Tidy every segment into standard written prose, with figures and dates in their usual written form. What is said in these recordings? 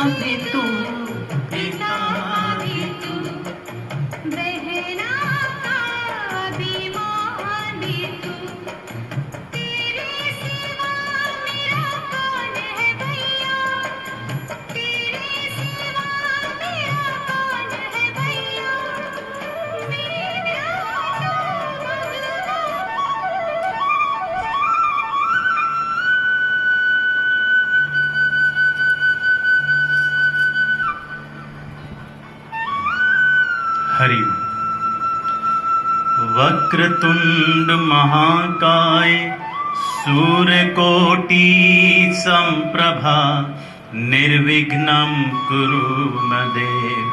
भी तू, पिता भी तू, बहना का अभिमान भी तू, तेरे सिवा मेरा कौन है भैया, तेरे सिवा मेरा कौन है भैया, मेरा तो हरि वक्रतुंड महाकाय सूर्यकोटि संप्रभा निर्विघ्नं कुरु मे देव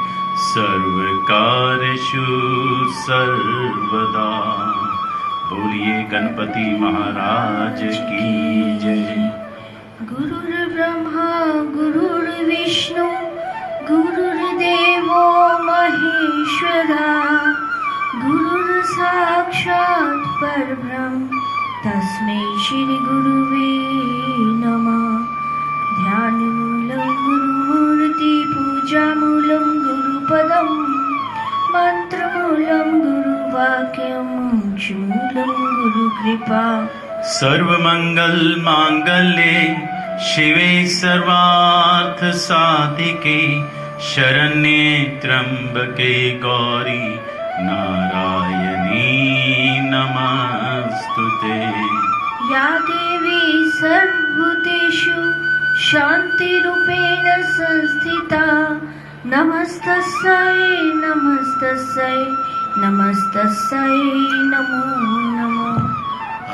सर्वकार्येषु सर्वदा। बोलिए गणपति महाराज की जय। गुरुर्ब्रह्मा गुरुर्विष्णु गुरुर्देवो महेश्वरा, गुरुर्साक्षात् परब्रह्म तस्मै श्री गुरुवे नमः। ध्यानमूलं गुरुमूर्ति पूजामूलं गुरुपदं, मंत्रमूलं गुरुवाक्यं मोक्षमूलं गुरुकृपा। सर्वमंगल मांगल्ये शिवे सर्वार्थ साधिके शरण्ये त्र्यंबके गौरी नारायणी नमस्तुते। या देवी सर्वभूतेषु शान्तिरूपेण संस्थिता, नमस्तस्यै नमस्तस्यै नमस्तस्यै नमो नमः।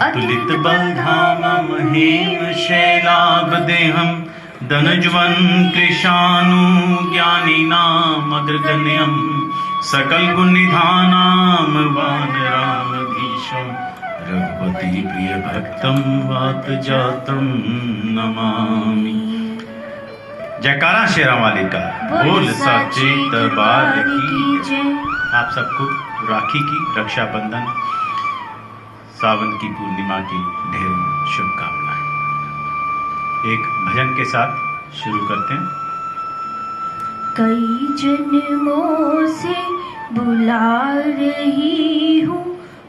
अतुलित बलधामं हेमशैलाभदेहं धनुज्वं कृशानु ज्ञानिनामग्रगण्यं सकलगुणनिधानां वानरामधीशं रघुपति प्रियभक्तं वातजातं नमामि। जयकारा शेरा वाले का, बोल सच्चे दरबार की जय। आप सबको राखी की रक्षाबंधन सावन की पूर्णिमा की ढेरों शुभकामनाएं। एक भजन के साथ शुरू करते हैं। कई जन्मों से बुला रही हूँ,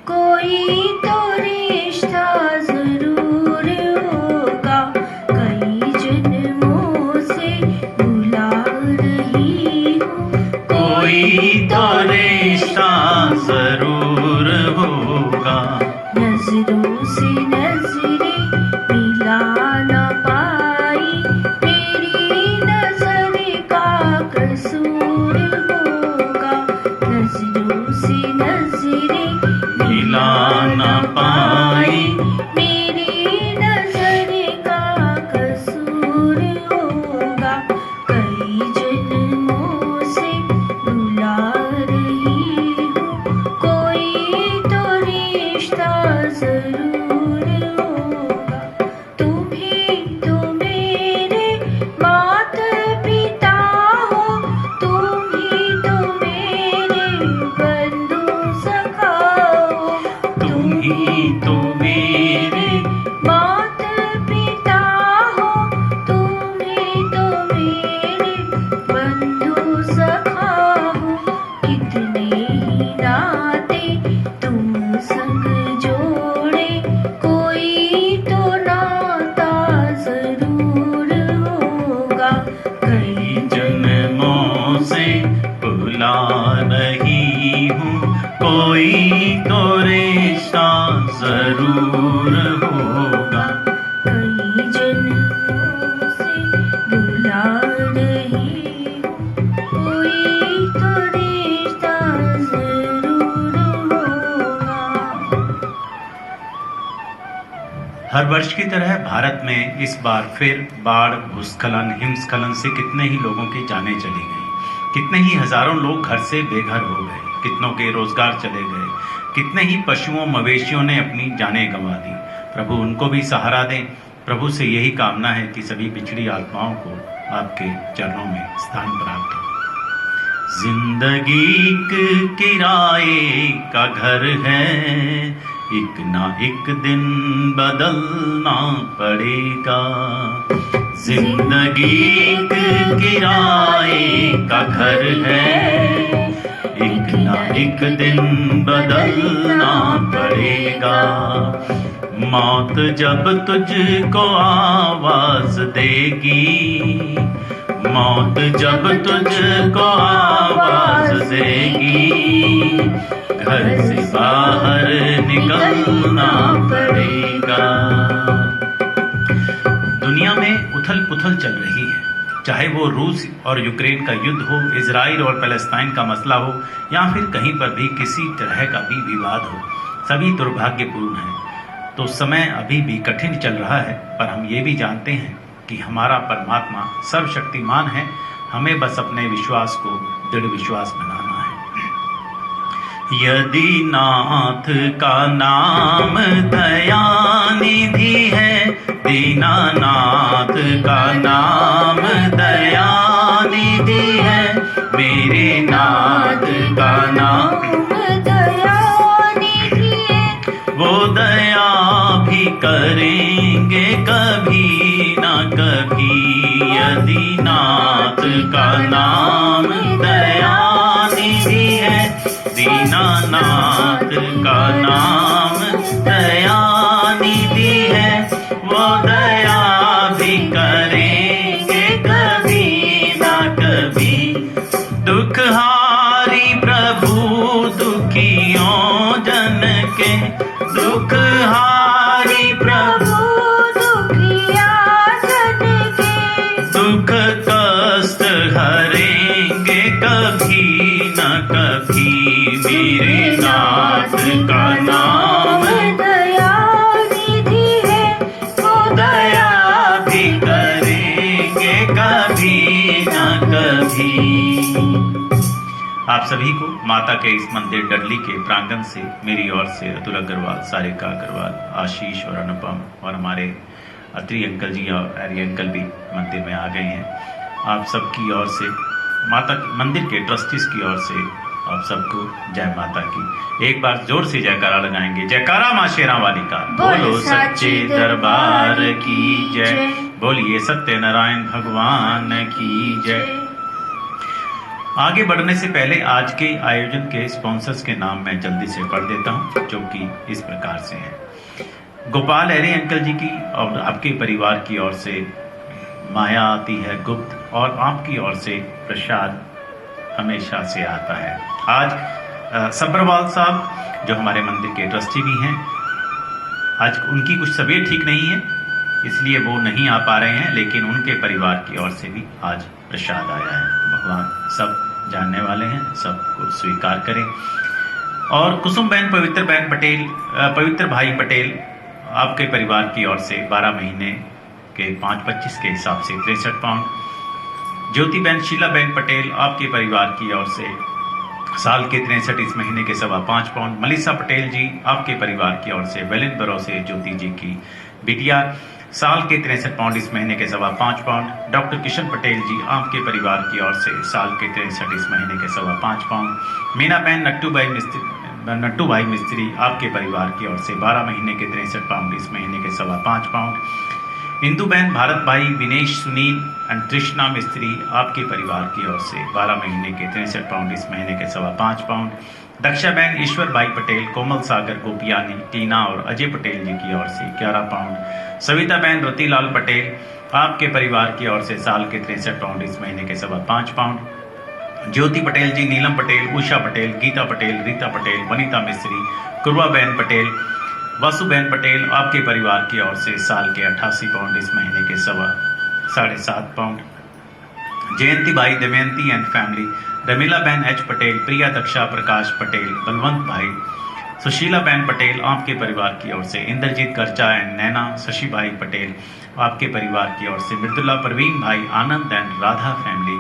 कोई तो रिश्ता जरूर होगा। कई जन्मों से बुला रही हूँ, कोई तो रिश्ता जरूर होगा। नजरों से नजरें मिला ना पाई, मेरी नजर का कसूर होगा। नजरों से नजरें मिला ना पाई, मेरी नजर का कसूर होगा। कई जन्मों से बुला रही हूँ, कोई तो रिश्ता जरूर होगा। तुम ही तो मेरे माता पिता हो, तुम ही तो मेरे बंधु सखा हो। तुम ही तो मेरे माता पिता हो, तुम ही तो मेरे बंधु सखा हो। कितने ही नाते तुम संग जोड़े, कोई तो नाता जरूर होगा। कई जन्मों से बुला रही हूँ, कोई तो रिश्ता जरूर होगा। कई जन्मों से बुला रही हूँ, कोई तो रिश्ता जरूर होगा। हर वर्ष की तरह भारत में इस बार फिर बाढ़, भूस्खलन, हिमस्खलन से कितने ही लोगों की जानें चली गई। कितने ही हजारों लोग घर से बेघर हो गए, कितनों के रोजगार चले गए, कितने ही पशुओं मवेशियों ने अपनी जानें गंवा दी। प्रभु उनको भी सहारा दें। प्रभु से यही कामना है कि सभी बिछड़ी आत्माओं को आपके चरणों में स्थान प्राप्त हो। जिंदगी किराए का घर है, एक ना एक दिन बदलना पड़ेगा। जिंदगी एक किराए का घर है, एक ना एक दिन बदलना पड़ेगा। मौत जब तुझको आवाज देगी, मौत जब तुझको आवाज देगी, घर से बाहर निकलना पड़ेगा। दुनिया में उथल पुथल चल रही है, चाहे वो रूस और यूक्रेन का युद्ध हो, इजराइल और पैलेस्टाइन का मसला हो, या फिर कहीं पर भी किसी तरह का भी विवाद हो, सभी दुर्भाग्यपूर्ण है। तो समय अभी भी कठिन चल रहा है, पर हम ये भी जानते हैं कि हमारा परमात्मा सर्वशक्तिमान है। हमें बस अपने विश्वास को दृढ़ विश्वास बनाना है। यदि नाथ का नाम दयानिधि है, दीनानाथ का नाम दयानिधि है, मेरे नाथ का नाम दयानिधि है, वो दया भी करेंगे कभी न कभी। यदि नाथ का नाम दयानिधि है, दीनानाथ का नाम दयानिधि है, वो दया भी करेंगे कभी न कभी। दुखहारी प्रभु दुखियों जन के, दुखहारी प्रभु दुखिया जन के, दुख कष्ट हरेंगे कभी न कभी। मेरे नाथ का नाम दयानिधि है, वो दया भी करेंगे कभी न कभी। आप सभी को माता के इस मंदिर डडली के प्रांगण से मेरी ओर से अतुल अग्रवाल, सारिका अग्रवाल, आशीष और अनुपम और हमारे अत्री अंकल जी और हरी अंकल भी मंदिर में आ गए हैं। आप सबकी ओर से, माता मंदिर के ट्रस्टीज की ओर से आप सबको जय माता की। एक बार जोर से जयकारा लगाएंगे। जयकारा माँ शेरा वाली का, बोलो सच्चे दरबार की जय, बोलिए सत्य नारायण भगवान की जय। आगे बढ़ने से पहले आज के आयोजन के स्पॉन्सर्स के नाम मैं जल्दी से पढ़ देता हूं, जो कि इस प्रकार से हैं। गोपाल एरे अंकल जी की और आपके परिवार की ओर से माया आती है गुप्त, और आपकी ओर से प्रसाद हमेशा से आता है। आज सब्रवाल साहब जो हमारे मंदिर के ट्रस्टी भी हैं, आज उनकी कुछ तबीयत ठीक नहीं है, इसलिए वो नहीं आ पा रहे हैं, लेकिन उनके परिवार की ओर से भी आज प्रसाद आया है। भगवान सब जानने वाले हैं, सबको स्वीकार करें। और कुसुम बहन पवित्र बहन पटेल, पवित्र भाई पटेल, आपके परिवार की ओर से 12 महीने के 5-25 के हिसाब से 63 पाउंड। ज्योति बहन शीला बहन पटेल, आपके परिवार की ओर से साल के 63 इस महीने के 5.25 पाउंड। मलिसा पटेल जी, आपके परिवार की ओर से वेलिन बरो से ज्योति जी की बिटिया, साल के 63 पाउंड इस महीने के 5.25 पाउंड। डॉक्टर किशन पटेल जी, आपके परिवार की ओर से साल के 63 इस महीने के 5.25 पाउंड। मीना बहन नट्टू भाई मिस्त्री, आपके परिवार की ओर से 12 महीने के 63 पाउंड इस महीने के 5.25 पाउंड। इंदु बहन भारत भाई विनेश सुनील एंड तृष्णा मिस्त्री, आपके परिवार की ओर से 12 महीने के 63 पाउंड इस महीने के 5.25 पाउंड। दक्षा बहन ईश्वर भाई पटेल, कोमल सागर गोपियानी, टीना और अजय पटेल जी की ओर से 11 पाउंड। सविता बहन रतीलाल पटेल, आपके परिवार की ओर से साल के 63 पाउंड इस महीने के 5.25 पाउंड। ज्योति पटेल जी, नीलम पटेल, उषा पटेल, गीता पटेल, रीता पटेल, वनीता मिस्त्री, कुरवा बहन पटेल, वासु बहन पटेल, आपके परिवार की ओर से साल के 88 पाउंड इस महीने के 7.5 पाउंड। जयंती भाई दमयंती एंड फैमिली, रमीला बहन एच पटेल, प्रिया दक्षा प्रकाश पटेल, बलवंत भाई, सुशीला बहन पटेल, आपके परिवार की ओर से इंद्रजीत कर्चा एंड नैना, शशि भाई पटेल, आपके परिवार की ओर से मृदुला परवीन भाई, आनंद एंड राधा फैमिली,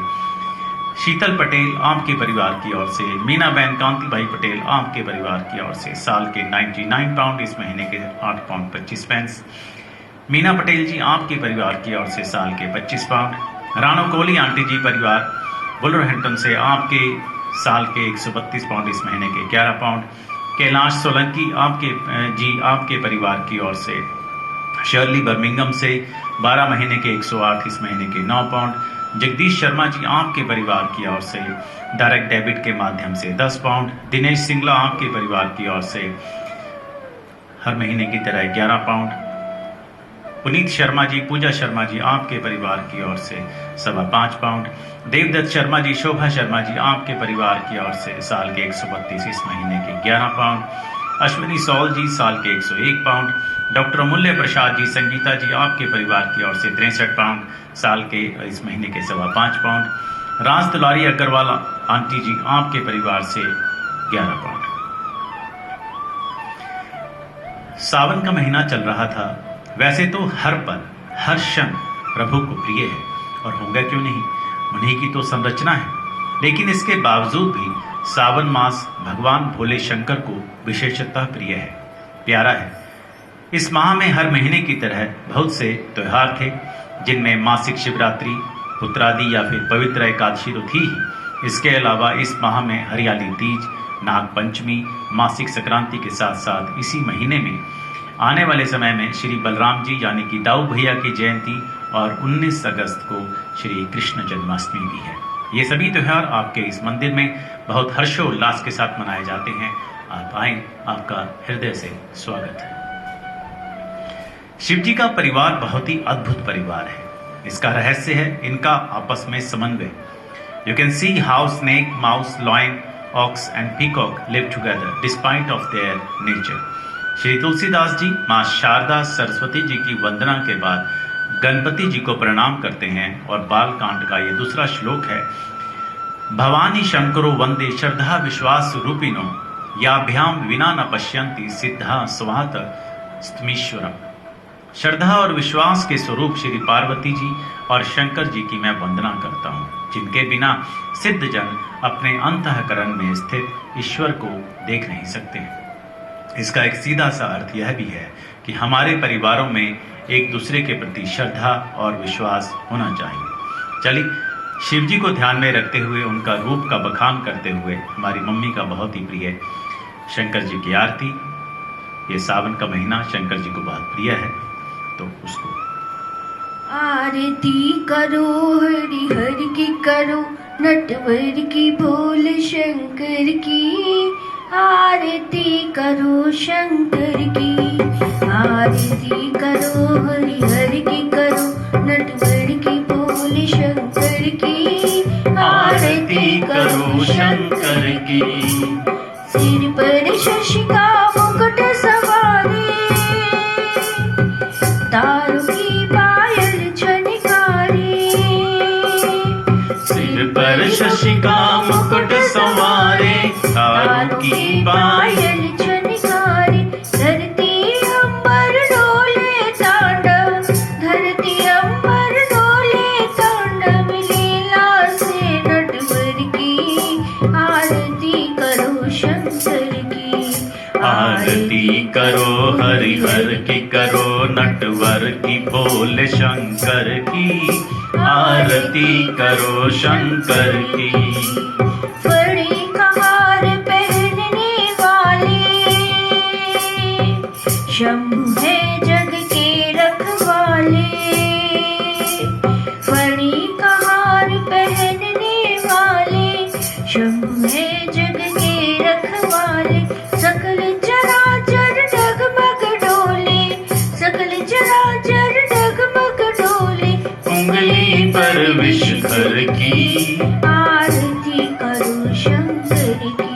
शीतल पटेल, आपके परिवार की ओर से मीना बहन, कांति भाई पटेल, आपके परिवार की ओर से साल के 99 पाउंड इस महीने के 8 पाउंड 25 पेंस। मीना पटेल जी, आपके परिवार की ओर से साल के 25 पाउंड। रानो कोहली आंटी जी परिवार वुलरहैम्पटन से, आपके साल के 132 पाउंड इस महीने के 11 पाउंड। कैलाश सोलंकी आपके परिवार की ओर से शर्ली बर्मिंघम से 12 महीने के 108, इस महीने के 9 पाउंड। जगदीश शर्मा जी आपके परिवार की ओर से डायरेक्ट डेबिट के माध्यम से 10 पाउंड। दिनेश सिंगला आपके परिवार की ओर से हर महीने की तरह 11 पाउंड। पुनीत शर्मा जी, पूजा शर्मा जी आपके परिवार की ओर से 5.25 पाउंड। देवदत्त शर्मा जी, शोभा शर्मा जी आपके परिवार की ओर से साल के 132, इस महीने के 11 पाउंड। अश्विनी सौल जी साल के 101 पाउंड। डॉक्टर अमूल्य प्रसाद जी, संगीता जी आपके परिवार की ओर से 63 पाउंड, साल के इस महीने के 5.25 पाउंड। राज दुलारी अग्रवाल आंटी जी आपके परिवार से 11 पाउंड। सावन का महीना चल रहा था। वैसे तो हर पल हर क्षण प्रभु को प्रिय है, और होगा क्यों नहीं, उन्हीं की तो संरचना है। लेकिन इसके बावजूद भी सावन मास भगवान भोले शंकर को विशेषतः प्रिय है, प्यारा है। इस माह में हर महीने की तरह बहुत से त्योहार थे, जिनमें मासिक शिवरात्रि, पुत्रादि या फिर पवित्र एकादशी तो थी ही। इसके अलावा इस माह में हरियाली तीज, नाग पंचमी, मासिक संक्रांति के साथ साथ इसी महीने में आने वाले समय में श्री बलराम जी यानी कि दाऊ भैया की जयंती और 19 अगस्त को श्री कृष्ण जन्माष्टमी भी है। ये सभी त्योहार आपके इस मंदिर में बहुत हर्षोल्लास के साथ मनाए जाते हैं। आप आए, आपका हृदय से स्वागत है। शिव जी का परिवार बहुत ही अद्भुत परिवार है। इसका रहस्य है इनका आपस में समन्वय। You can see how snake, mouse, lion, ox and peacock live together despite of their nature. Shri Tulsidas ji माँ शारदा सरस्वती जी की वंदना के बाद गणपति जी को प्रणाम करते हैं और बालकांड का ये दूसरा श्लोक है। भवानी शंकरो वंदे श्रद्धा विश्वास रूपिणो याभ्याम विना न पश्यन्ति सिद्धा स्वात स्तमीश्वरम। श्रद्धा और विश्वास के स्वरूप श्री पार्वती जी और शंकर जी की मैं वंदना करता हूँ, जिनके बिना सिद्ध जन अपने अंतःकरण में स्थित ईश्वर को देख नहीं सकते हैं। इसका एक सीधा सा अर्थ यह भी है कि हमारे परिवारों में एक दूसरे के प्रति श्रद्धा और विश्वास होना चाहिए। चलिए, शिव जी को ध्यान में रखते हुए उनका रूप का बखान करते हुए हमारी मम्मी का बहुत ही प्रिय शंकर जी की आरती। ये सावन का महीना शंकर जी को बहुत प्रिय है, तो उसको आरती करो हरि हरि की करो, नटवर की बोल शंकर की। आरती करो शंकर की, आरती करो हरि हरि की करो, नटवर की बोल शंकर की। आरती करो शंकर की। सिर पर शशि का मुकुट सवारे, तारों की पायल छनकारे। सिर पर शशि का मुकुट सवारे, तारों की पायल छनकारे। धरती अंबर डोले तांडव, धरती अंबर डोले तांडव। लीला से नटवर की आरती करो शंकर की। आरती करो हरि हर की करो, नटवर की बोल शंकर की। आरती करो शंकर की। फड़ी का हार पहनने वाले, शंभु है जग के रखवाले। फड़ी का हार पहनने वाले, शंभु है जग के रखवाले। सकल चराचर डगमग डोले, सकल चराचर डगमग डोले। उंगली पर विषधर की। आरती करो शंकर की।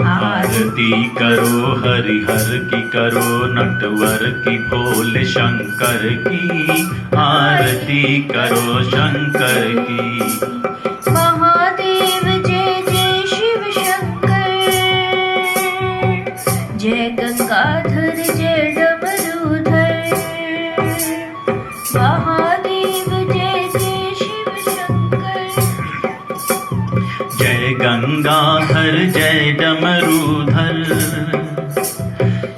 आरती करो हरि हर की करो, नटवर की भोले शंकर की। आरती करो शंकर की। महादेव जय जय शिव शंकर, जय गंगाधर जय डमरूधर। महादेव जय जय शिव शंकर, जय गंगाधर जय डमरूधर।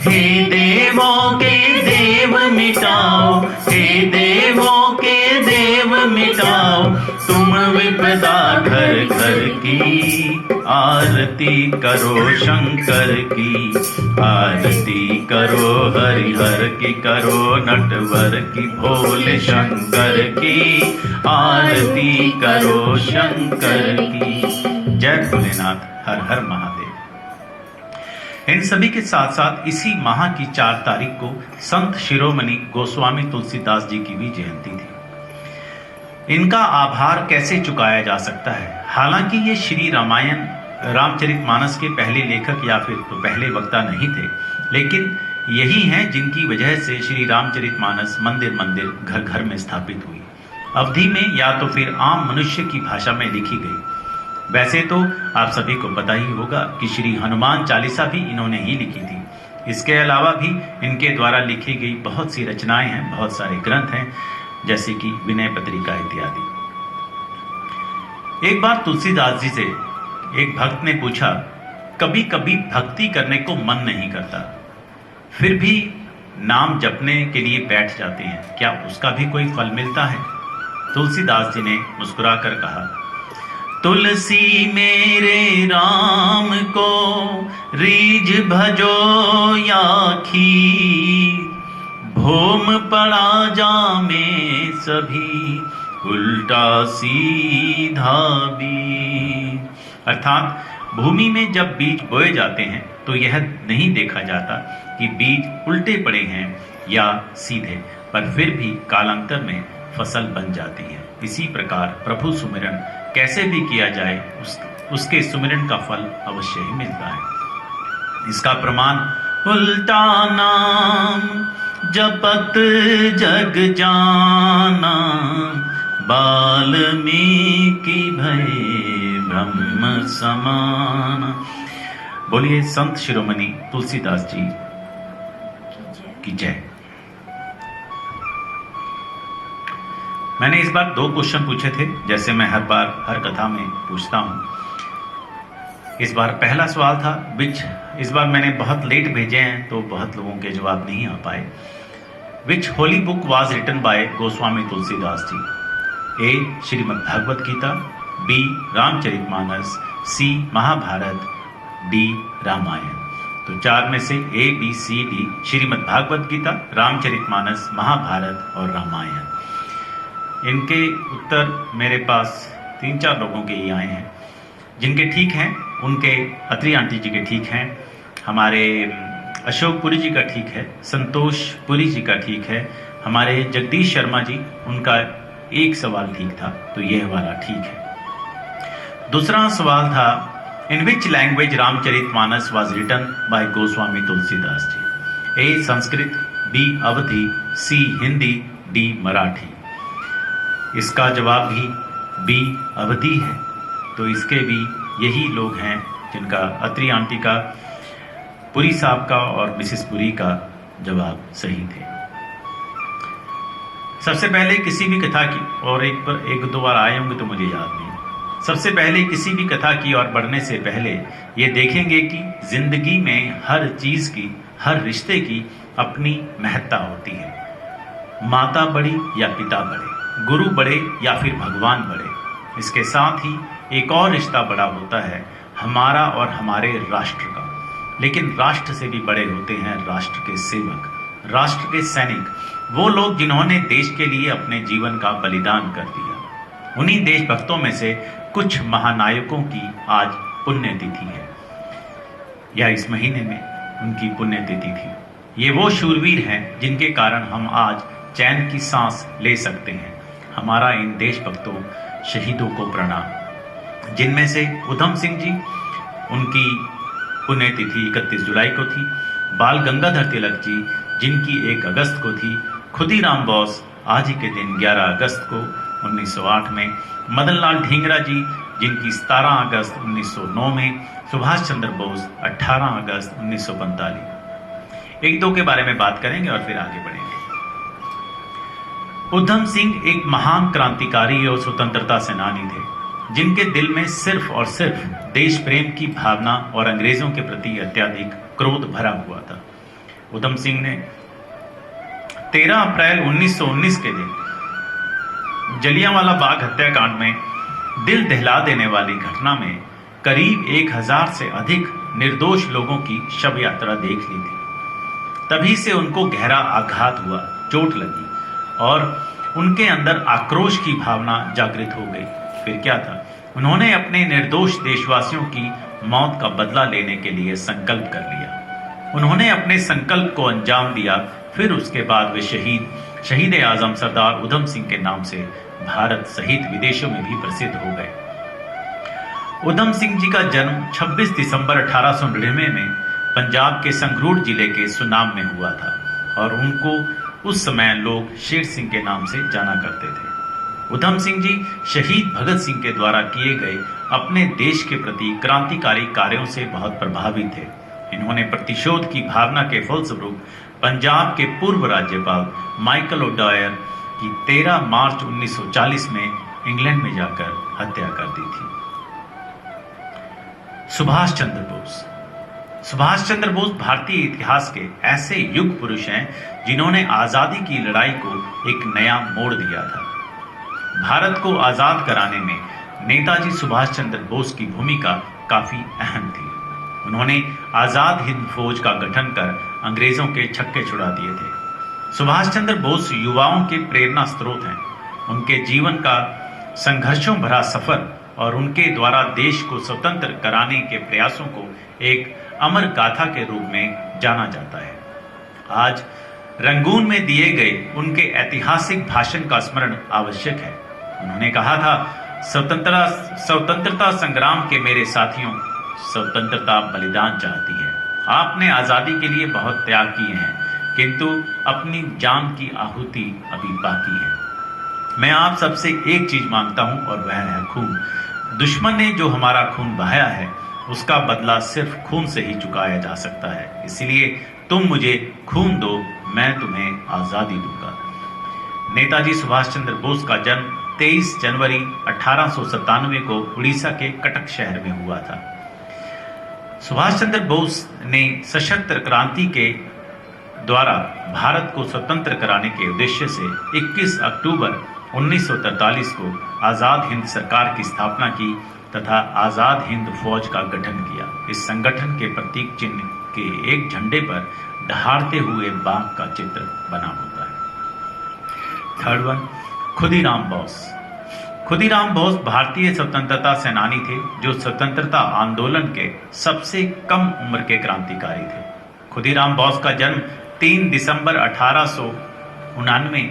हे देवों के देव मिटाओ, हे देवों के देव मिटाओ। तुम विपदा घर घर की। आरती करो शंकर की, आरती करो हरिहर की, करो नटवर की, भोले शंकर की, आरती करो शंकर की। जय भोलेनाथ, हर हर महादेव। इन सभी के साथ साथ इसी माह की 4 तारीख को संत शिरोमणि गोस्वामी तुलसीदास जी की भी जयंती थी। इनका आभार कैसे चुकाया जा सकता है? हालांकि ये श्री रामायण रामचरितमानस के पहले लेखक या फिर तो पहले वक्ता नहीं थे, लेकिन यही हैं जिनकी वजह से श्री रामचरितमानस मंदिर मंदिर घर घर में स्थापित हुई। अवधि में या तो फिर आम मनुष्य की भाषा में लिखी गई। वैसे तो आप सभी को पता ही होगा कि श्री हनुमान चालीसा भी इन्होंने ही लिखी थी। इसके अलावा भी इनके द्वारा लिखी गई बहुत सी रचनाएं हैं, बहुत सारे ग्रंथ हैं, जैसे कि विनय पत्रिका इत्यादि। एक बार तुलसीदास जी से एक भक्त ने पूछा, कभी कभी भक्ति करने को मन नहीं करता, फिर भी नाम जपने के लिए बैठ जाते हैं, क्या उसका भी कोई फल मिलता है? तुलसीदास जी ने मुस्कुराकर कहा, तुलसी मेरे राम को रीझ भजो या खीर, भोम पड़ा जामे सभी उल्टा सीधा भी। अर्थात भूमि में जब बीज बोए जाते हैं तो यह नहीं देखा जाता कि बीज उल्टे पड़े हैं या सीधे, पर फिर भी कालांतर में फसल बन जाती है। इसी प्रकार प्रभु सुमिरन कैसे भी किया जाए उसके सुमिरन का फल अवश्य ही मिलता है। इसका प्रमाण उल्टा नाम जपत जग जाना, वाल्मीकि भये ब्रह्म समान। बोलिए संत शिरोमणि तुलसीदास जी की जय। मैंने इस बार 2 क्वेश्चन पूछे थे, जैसे मैं हर बार हर कथा में पूछता हूं। इस बार पहला सवाल था इस बार मैंने बहुत लेट भेजे हैं तो बहुत लोगों के जवाब नहीं आ पाए। Which holy book was written by Goswami Tulsidas ji? A Shrimad Bhagavad Gita, B Ramcharitmanas, C Mahabharat, D Ramayan. तो 4 में से A B C D Shrimad Bhagavad Gita, Ramcharitmanas, Mahabharat और रामायण। इनके उत्तर मेरे पास 3-4 लोगों के ही आए हैं। जिनके ठीक हैं उनके अत्री आंटी जी के ठीक हैं, हमारे अशोक पुरी जी का ठीक है, संतोष पुरी जी का ठीक है, हमारे जगदीश शर्मा जी उनका एक सवाल ठीक था, तो यह वाला ठीक है। दूसरा सवाल था, in which language Ramcharitmanas was written by Goswami Tulsidas ji? A Sanskrit, B Awadhi, C Hindi, D Marathi. इसका जवाब भी बी अवधी है। तो इसके भी यही लोग हैं जिनका अत्री आंटी का, पुरी साहब का और मिसेस पुरी का जवाब सही थे। सबसे पहले किसी भी कथा की, और एक दो बार आए होंगे तो मुझे याद नहीं, सबसे पहले किसी भी कथा की ओर बढ़ने से पहले ये देखेंगे कि जिंदगी में हर चीज की, हर रिश्ते की अपनी महत्ता होती है। माता बड़ी या पिता बड़े, गुरु बड़े या फिर भगवान बड़े, इसके साथ ही एक और रिश्ता बड़ा होता है हमारा और हमारे राष्ट्र का। लेकिन राष्ट्र से भी बड़े होते हैं राष्ट्र के सेवक, राष्ट्र के सैनिक, वो लोग जिन्होंने देश के लिए अपने जीवन का बलिदान कर दिया। उन्हीं देशभक्तों में से कुछ महानायकों की आज पुण्यतिथि है, या इस महीने में उनकी पुण्यतिथि थी। ये वो शूरवीर हैं जिनके कारण हम आज चैन की सांस ले सकते हैं। हमारा इन देशभक्तों शहीदों को प्रणाम। जिनमें से उधम सिंह जी, उनकी पुण्यतिथि 31 जुलाई को थी। बाल गंगाधर तिलक जी, जिनकी 1 अगस्त को थी। खुदीराम बोस आज ही के दिन 11 अगस्त को 1908 में। मदनलाल ढींगरा जी, जिनकी 17 अगस्त 1909 में। सुभाष चंद्र बोस 18 अगस्त 1945। 1-2 के बारे में बात करेंगे और फिर आगे बढ़ेंगे। उधम सिंह एक महान क्रांतिकारी और स्वतंत्रता सेनानी थे, जिनके दिल में सिर्फ और सिर्फ देश प्रेम की भावना और अंग्रेजों के प्रति अत्यधिक क्रोध भरा हुआ था। उधम सिंह ने 13 अप्रैल 1919 के दिन जलियांवाला बाग हत्याकांड में दिल दहला देने वाली घटना में करीब 1000 से अधिक निर्दोष लोगों की शव यात्रा देख ली थी। तभी से उनको गहरा आघात हुआ, चोट लगी और उनके अंदर आक्रोश की भावना जागृत हो गई। फिर क्या था, उन्होंने अपने निर्दोष देशवासियों की मौत का बदला लेने के लिए संकल्प कर लिया। उन्होंने अपने संकल्प को अंजाम दिया। फिर उसके बाद वे शहीद आजम सरदार उधम सिंह के नाम से भारत सहित विदेशों में भी प्रसिद्ध हो गए। उधम सिंह जी का जन्म 26 दिसंबर 1899 में पंजाब के संगरूर जिले के सुनाम में हुआ था और उनको उस समय लोग शेर सिंह के नाम से जाना करते थे। उधम सिंह जी शहीद भगत सिंह के द्वारा किए गए अपने देश के प्रति क्रांतिकारी कार्यों से बहुत प्रभावित थे। इन्होंने प्रतिशोध की भावना के फलस्वरूप पंजाब के पूर्व राज्यपाल माइकल ओडायर की 13 मार्च 1940 में इंग्लैंड में जाकर हत्या कर दी थी। सुभाष चंद्र बोस। सुभाष चंद्र बोस भारतीय इतिहास के ऐसे युग पुरुष हैं जिन्होंने आजादी की लड़ाई को एक नया मोड़ दिया था। भारत को आजाद कराने में नेताजी सुभाष चंद्र बोस की भूमिका काफी अहम थी। उन्होंने आजाद हिंद फौज का गठन कर अंग्रेजों के छक्के छुड़ा दिए थे। सुभाष चंद्र बोस युवाओं के प्रेरणा स्रोत हैं। उनके जीवन का संघर्षों भरा सफर और उनके द्वारा देश को स्वतंत्र कराने के प्रयासों को एक अमर गाथा के रूप में जाना जाता है। आज रंगून में दिए गए उनके ऐतिहासिक भाषण का स्मरण आवश्यक है। उन्होंने कहा था, स्वतंत्रता संग्राम के मेरे साथियों, स्वतंत्रता बलिदान चाहती है। आपने आजादी के लिए बहुत त्याग किए हैं, किंतु अपनी जान की आहुति अभी बाकी है। मैं आप सबसे एक चीज मांगता हूं और वह है खून। दुश्मन ने जो हमारा खून बहाया है उसका बदला सिर्फ खून से ही चुकाया जा सकता है। इसलिए तुम मुझे खून दो, मैं तुम्हें आजादी दूंगा। नेताजी सुभाष चंद्र बोस का जन्म 23 जनवरी 1897 को उड़ीसा के कटक शहर में हुआ था। सुभाष चंद्र बोस ने सशस्त्र क्रांति के द्वारा भारत को स्वतंत्र कराने के उद्देश्य से 21 अक्टूबर 1943 को आजाद हिंद सरकार की स्थापना की तथा आजाद हिंद फौज का गठन किया। इस संगठन के प्रतीक चिन्ह के एक झंडे पर दहाड़ते हुए बाघ का चित्र बना होता है। Third one, Khudiram Bose. खुदीराम बोस भारतीय स्वतंत्रता सेनानी थे जो स्वतंत्रता आंदोलन के सबसे कम उम्र के क्रांतिकारी थे। खुदीराम बोस का जन्म 3 दिसंबर 1899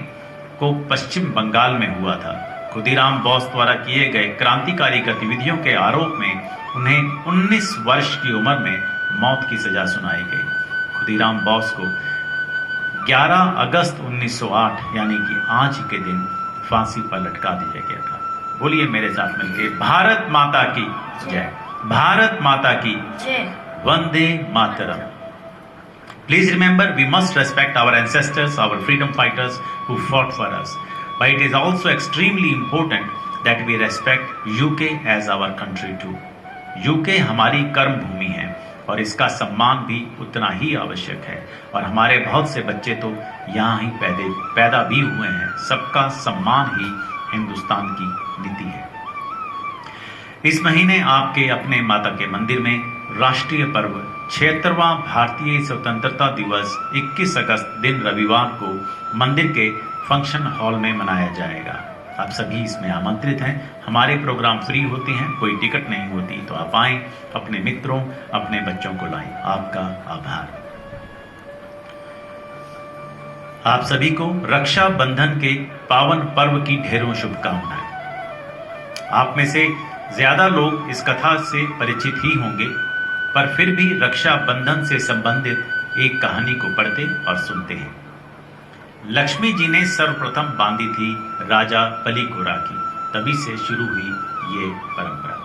को पश्चिम बंगाल में हुआ था। खुदीराम बोस द्वारा किए गए क्रांतिकारी गतिविधियों के आरोप में उन्हें 19 वर्ष की उम्र में मौत की सजा सुनाई गई। खुदीराम बोस को 11 अगस्त 1908 यानी कि आज के दिन फांसी पर लटका दिया गया था। बोलिए मेरे साथ मिलके, भारत माता की जय, भारत माता की जय, Vande Mataram. Please remember, we must respect our ancestors, our freedom fighters who fought for us. But it is also extremely important that we respect UK as our country too. UK हमारी कर्म भूमि है और इसका सम्मान भी उतना ही आवश्यक है। और हमारे बहुत से बच्चे तो यहाँ ही पैदा भी हुए हैं। सबका सम्मान ही हिंदुस्तान की नीति है। इस महीने आपके अपने माता के मंदिर में राष्ट्रीय पर्व 76वां भारतीय स्वतंत्रता दिवस 21 अगस्त दिन रविवार को मंदिर के फंक्शन हॉल में मनाया जाएगा। आप सभी इसमें आमंत्रित हैं। हमारे प्रोग्राम फ्री होते हैं, कोई टिकट नहीं होती, तो आप आएं, अपने मित्रों, अपने बच्चों को लाएं। आपका आभार। आप सभी को रक्षा बंधन के पावन पर्व की ढेरों शुभकामनाएं। आप में से ज्यादा लोग इस कथा से परिचित ही होंगे, पर फिर भी रक्षा बंधन से संबंधित एक कहानी को पढ़ते और सुनते हैं। लक्ष्मी जी ने सर्वप्रथम बांधी थी राजा बलि को राखी, तभी से शुरू हुई ये परंपरा।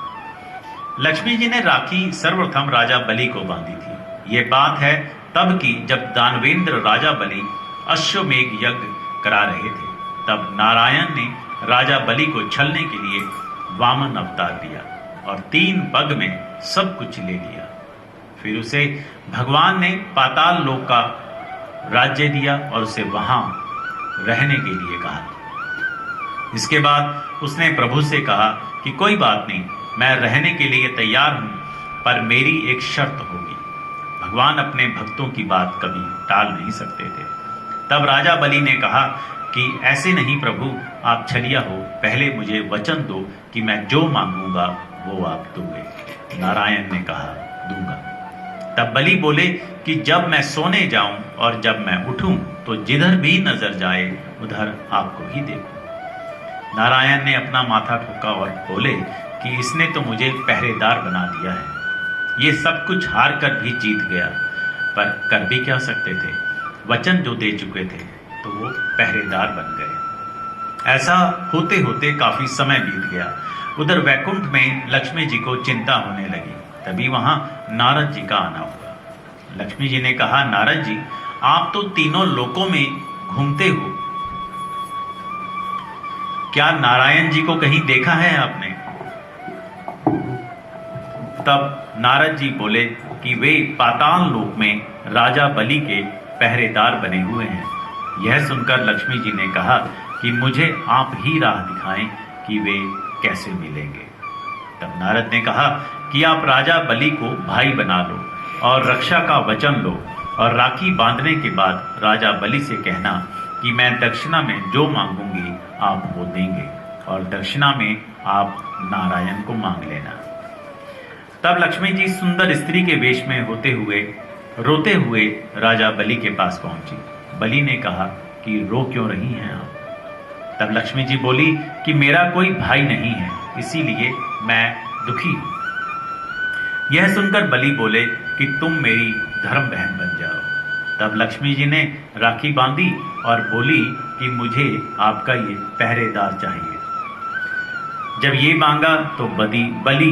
लक्ष्मी जी ने राखी सर्वप्रथम राजा बलि को बांधी थी। ये बात है तब की जब दानवेंद्र राजा बलि अश्वमेघ यज्ञ करा रहे थे। तब नारायण ने राजा बलि को छलने के लिए वामन अवतार लिया और 3 पग में सब कुछ ले लिया। फिर उसे भगवान ने पाताल लोक का राज्य दिया और उसे वहां रहने के लिए कहा। इसके बाद उसने प्रभु से कहा कि कोई बात नहीं, मैं रहने के लिए तैयार हूं, पर मेरी एक शर्त होगी। भगवान अपने भक्तों की बात कभी टाल नहीं सकते थे। तब राजा बलि ने कहा कि ऐसे नहीं प्रभु, आप छलिया हो, पहले मुझे वचन दो कि मैं जो मांगूंगा वो आप दोगे। नारायण ने कहा, दूंगा। तब बलि बोले कि जब मैं सोने जाऊं और जब मैं उठूं तो जिधर भी नजर जाए उधर आपको ही देखूं। नारायण ने अपना माथा ठोका और बोले कि इसने तो मुझे पहरेदार बना दिया है। ये सब कुछ हार कर भी जीत गया, पर कर भी क्या सकते थे, वचन जो दे चुके थे तो वो पहरेदार बन गए। ऐसा होते होते काफी समय बीत गया। उधर वैकुंठ में लक्ष्मी जी को चिंता होने लगी। तभी वहां नारद जी का आना हुआ। लक्ष्मी जी ने कहा, नारद जी, आप तो तीनों लोकों में घूमते हो, क्या नारायण जी को कहीं देखा है आपने? तब नारद जी बोले कि वे पाताल लोक में राजा बलि के पहरेदार बने हुए हैं। यह सुनकर लक्ष्मी जी ने कहा कि मुझे आप ही राह दिखाएं कि वे कैसे मिलेंगे। तब नारद ने कहा कि आप राजा बलि को भाई बना लो और रक्षा का वचन लो, और राखी बांधने के बाद राजा बलि से कहना कि मैं दक्षिणा में जो मांगूंगी आप वो देंगे, और दक्षिणा में आप नारायण को मांग लेना। तब लक्ष्मी जी सुंदर स्त्री के वेश में होते हुए रोते हुए राजा बलि के पास पहुंची। बलि ने कहा कि रो क्यों रही हैं आप? तब लक्ष्मी जी बोली कि मेरा कोई भाई नहीं है, इसीलिए मैं दुखी हूं। यह सुनकर बलि बोले कि तुम मेरी धर्म बहन बन जाओ। तब लक्ष्मी जी ने राखी बांधी और बोली कि मुझे आपका ये पहरेदार चाहिए। जब ये मांगा तो बलि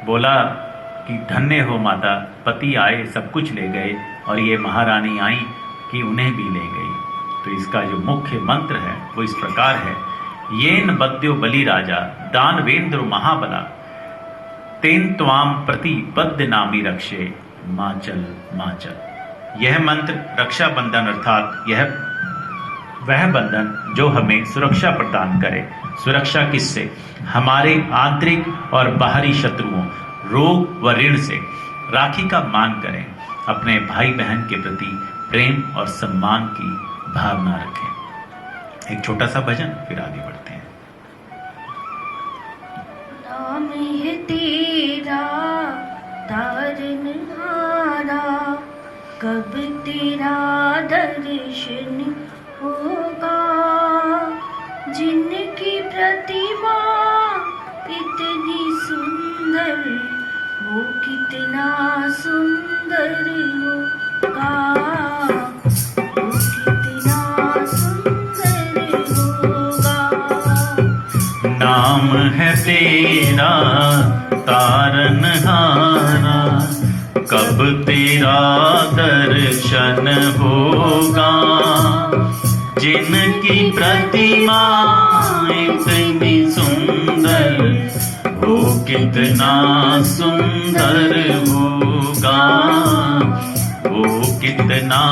बोला कि धन्य हो माता, पति आए सब कुछ ले गए, और ये महारानी आई कि उन्हें भी ले गई। तो इसका जो मुख्य मंत्र है वो इस प्रकार है, येन बद्यो बलि राजा दानवेंद्र महाबला, तेन त्वाम प्रति बद्ध नामी रक्षे माचल माचल। यह मंत्र रक्षा बंधन अर्थात यह वह बंधन जो हमें सुरक्षा प्रदान करे। सुरक्षा किससे? हमारे आंतरिक और बाहरी शत्रुओं, रोग व ऋण से। राखी का मान करें, अपने भाई बहन के प्रति प्रेम और सम्मान की भावना रखें। एक छोटा सा भजन, फिर आगे बढ़ते हैं। नाम है तेरा तारनहारा, कब तेरा दर्शन होगा। जिनकी प्रतिमा इतनी सुंदर, वो कितना सुंदर होगा, वो कितना सुंदर होगा। नाम है तेरा तारनहारा, कब तेरा दर्शन होगा। जिनकी प्रतिमा इतनी सुंदर, वो कितना सुंदर होगा, वो कितना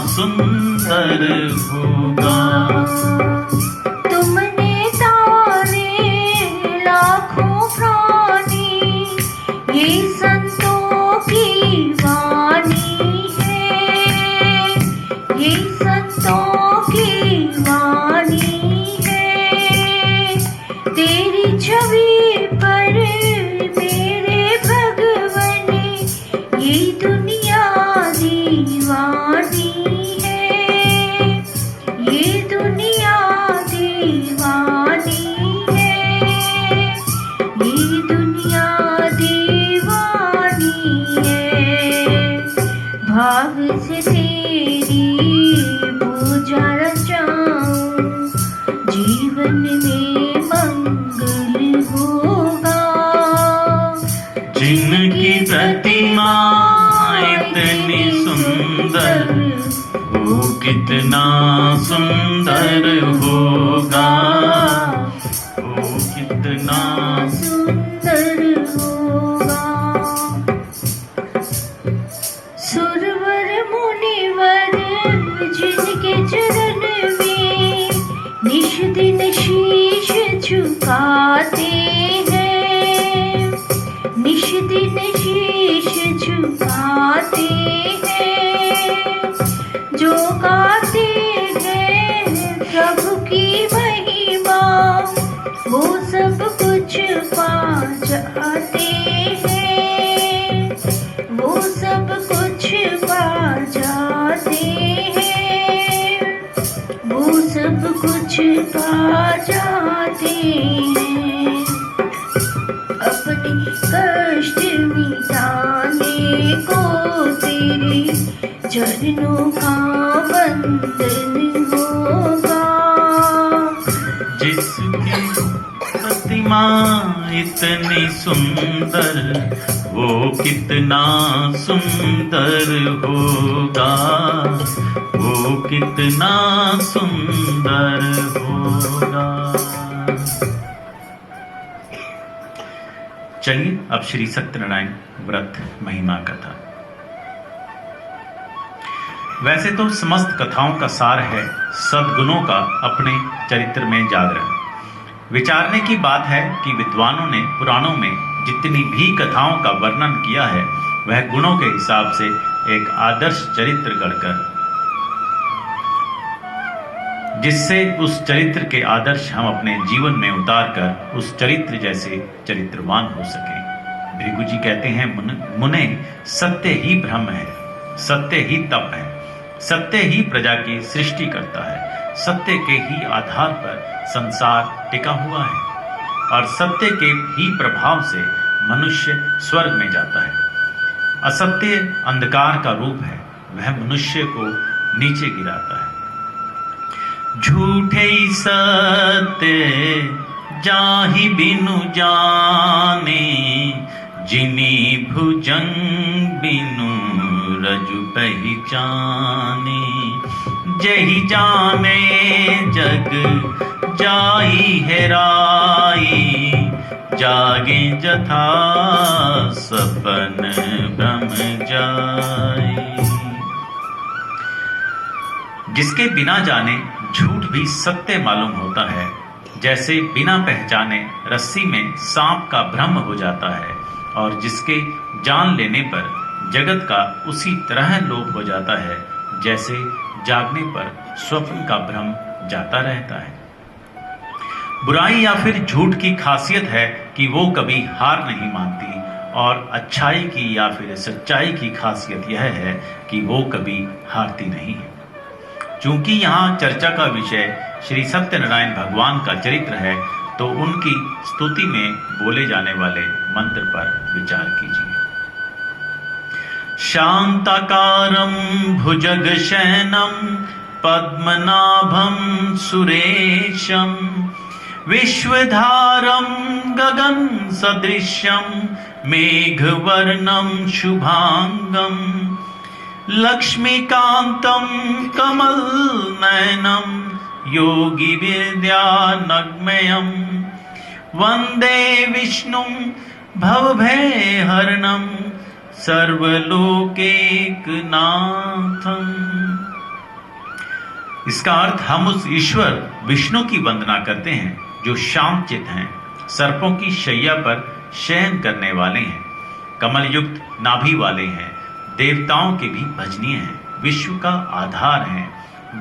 सुंदर होगा। तुमने तारे लाखों प्राणी, ये संतों की वाणी है, ये संतों की वाणी है। तेरी छवि पर मेरे भगवन, ये दुनिया दीवानी है, ये दुनिया दीवानी है, ये दुनिया दीवानी है। भाव से तेरी पूजा रचाऊं, जीवन में मंगल होगा। जिनकी प्रतिमा इतनी सुंदर, वो कितना सुंदर होगा, वो कितना सुंदर होगा। सुरवर मुनिवर जिनके चरण में निश दिन शीश झुकाते हैं, कुछ पा जाते हैं, वो सब कुछ पा जाते हैं, वो सब कुछ पा जाते हैं। अपने कष्ट मिटाने को तेरे चरणों का बंधन होगा। जिसकी प्रतिमा इतनी सुंदर, वो कितना सुंदर होगा, वो कितना सुंदर होगा। चलिए अब श्री सत्यनारायण व्रत महिमा कथा। वैसे तो समस्त कथाओं का सार है सद्गुणों का अपने चरित्र में जागरण। विचारने की बात है कि विद्वानों ने पुराणों में जितनी भी कथाओं का वर्णन किया है, वह गुणों के हिसाब से एक आदर्श चरित्र गढ़कर, जिससे उस चरित्र के आदर्श हम अपने जीवन में उतार कर उस चरित्र जैसे चरित्रवान हो सके। भृगु जी कहते हैं, मुने सत्य ही ब्रह्म है, सत्य ही तप है, सत्य ही प्रजा की सृष्टि करता है, सत्य के ही आधार पर संसार टिका हुआ है और सत्य के ही प्रभाव से मनुष्य स्वर्ग में जाता है। असत्य अंधकार का रूप है, वह मनुष्य को नीचे गिराता है। झूठे सत्य जाहि बिनु जाने, जिनी भुजंग बिनु रजु पहचाने। जहि जाने जग जाई हेराई, जागे जथा सपन भ्रम जाई। जिसके बिना जाने झूठ भी सत्य मालूम होता है, जैसे बिना पहचाने रस्सी में सांप का भ्रम हो जाता है, और जिसके जान लेने पर जगत का उसी तरह लोप हो जाता है, जैसे जागने पर स्वप्न का भ्रम जाता रहता है। बुराई या फिर झूठ की खासियत है कि वो कभी हार नहीं मानती, और अच्छाई की या फिर सच्चाई की खासियत यह है कि वो कभी हारती नहीं है। चूंकि यहाँ चर्चा का विषय श्री सत्यनारायण भगवान का चरित्र है, तो उनकी स्तुति में बोले जाने वाले मंत्र पर विचार कीजिए। शांताकारं भुजगशयनं पद्मनाभं सुरेशं, विश्वधारं गगन सदृश्यं मेघवर्णं शुभांगं, लक्ष्मीकान्तं कमलनयनं योगी विद्यानग्मयं, वन्दे विष्णुं भवभयहरणं सर्वलोकैकनाथम्। इसका अर्थ हम उस ईश्वर विष्णु की वंदना करते हैं जो शांतचित्त हैं, सर्पों की शैया पर शयन करने वाले हैं, कमल युक्त नाभि वाले हैं, देवताओं के भी भजनीय हैं, विश्व का आधार हैं,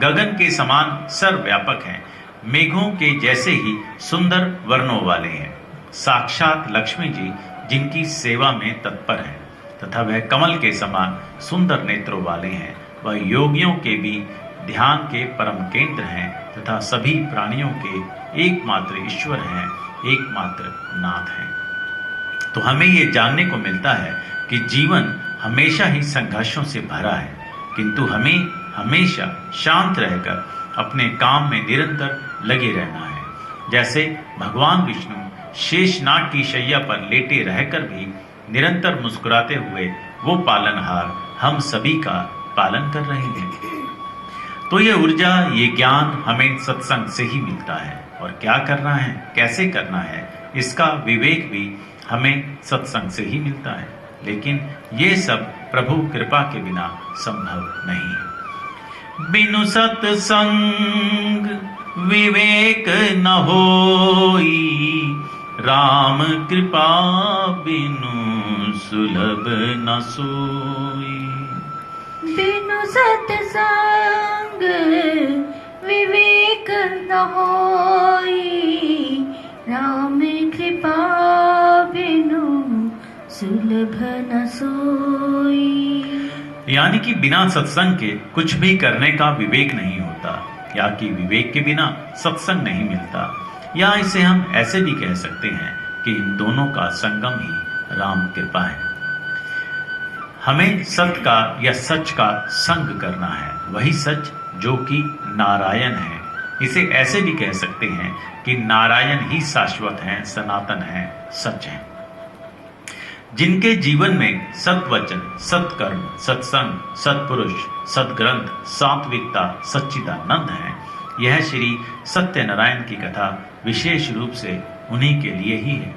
गगन के समान सर्वव्यापक हैं, मेघों के जैसे ही सुंदर वर्णों वाले हैं, साक्षात लक्ष्मी जी जिनकी सेवा में तत्पर हैं, तथा वह कमल के समान सुंदर नेत्रों वाले हैं, वह योगियों के भी ध्यान के परम केंद्र हैं, तथा सभी प्राणियों के एकमात्र ईश्वर हैं, एकमात्र नाथ हैं। तो हमें ये जानने को मिलता है कि जीवन हमेशा ही संघर्षों से भरा है, किंतु हमें हमेशा शांत रहकर अपने काम में निरंतर लगे रहना है। जैसे भगवान विष्णु शेषनाग की शैया पर लेटे रहकर भी निरंतर मुस्कुराते हुए वो पालनहार हम सभी का पालन कर रहे हैं। तो ये ऊर्जा, ये ज्ञान हमें सत्संग से ही मिलता है, और क्या करना है, कैसे करना है, इसका विवेक भी हमें सत्संग से ही मिलता है। लेकिन ये सब प्रभु कृपा के बिना संभव नहीं है। बिनु सत्संग विवेक न होई, राम कृपा बिनु सुलभ न सोई। बिनु सत्संग विवेक न होई, राम कृपा सुलभ न सोई। यानी कि बिना सत्संग के कुछ भी करने का विवेक नहीं होता, या कि विवेक के बिना सत्संग नहीं मिलता, या इसे हम ऐसे भी कह सकते हैं कि इन दोनों का संगम ही राम कृपा है। हमें सत्य का या सच का संग करना है, वही सच जो कि नारायण है। इसे ऐसे भी कह सकते हैं कि नारायण ही शाश्वत हैं, सनातन हैं, सच हैं। जिनके जीवन में सत्वचन, सत्कर्म, सत्संग, सत्पुरुष, सद्ग्रंथ, सात्विकता, सच्चिदानंद है, यह श्री सत्यनारायण की कथा विशेष रूप से उन्हीं के लिए ही है।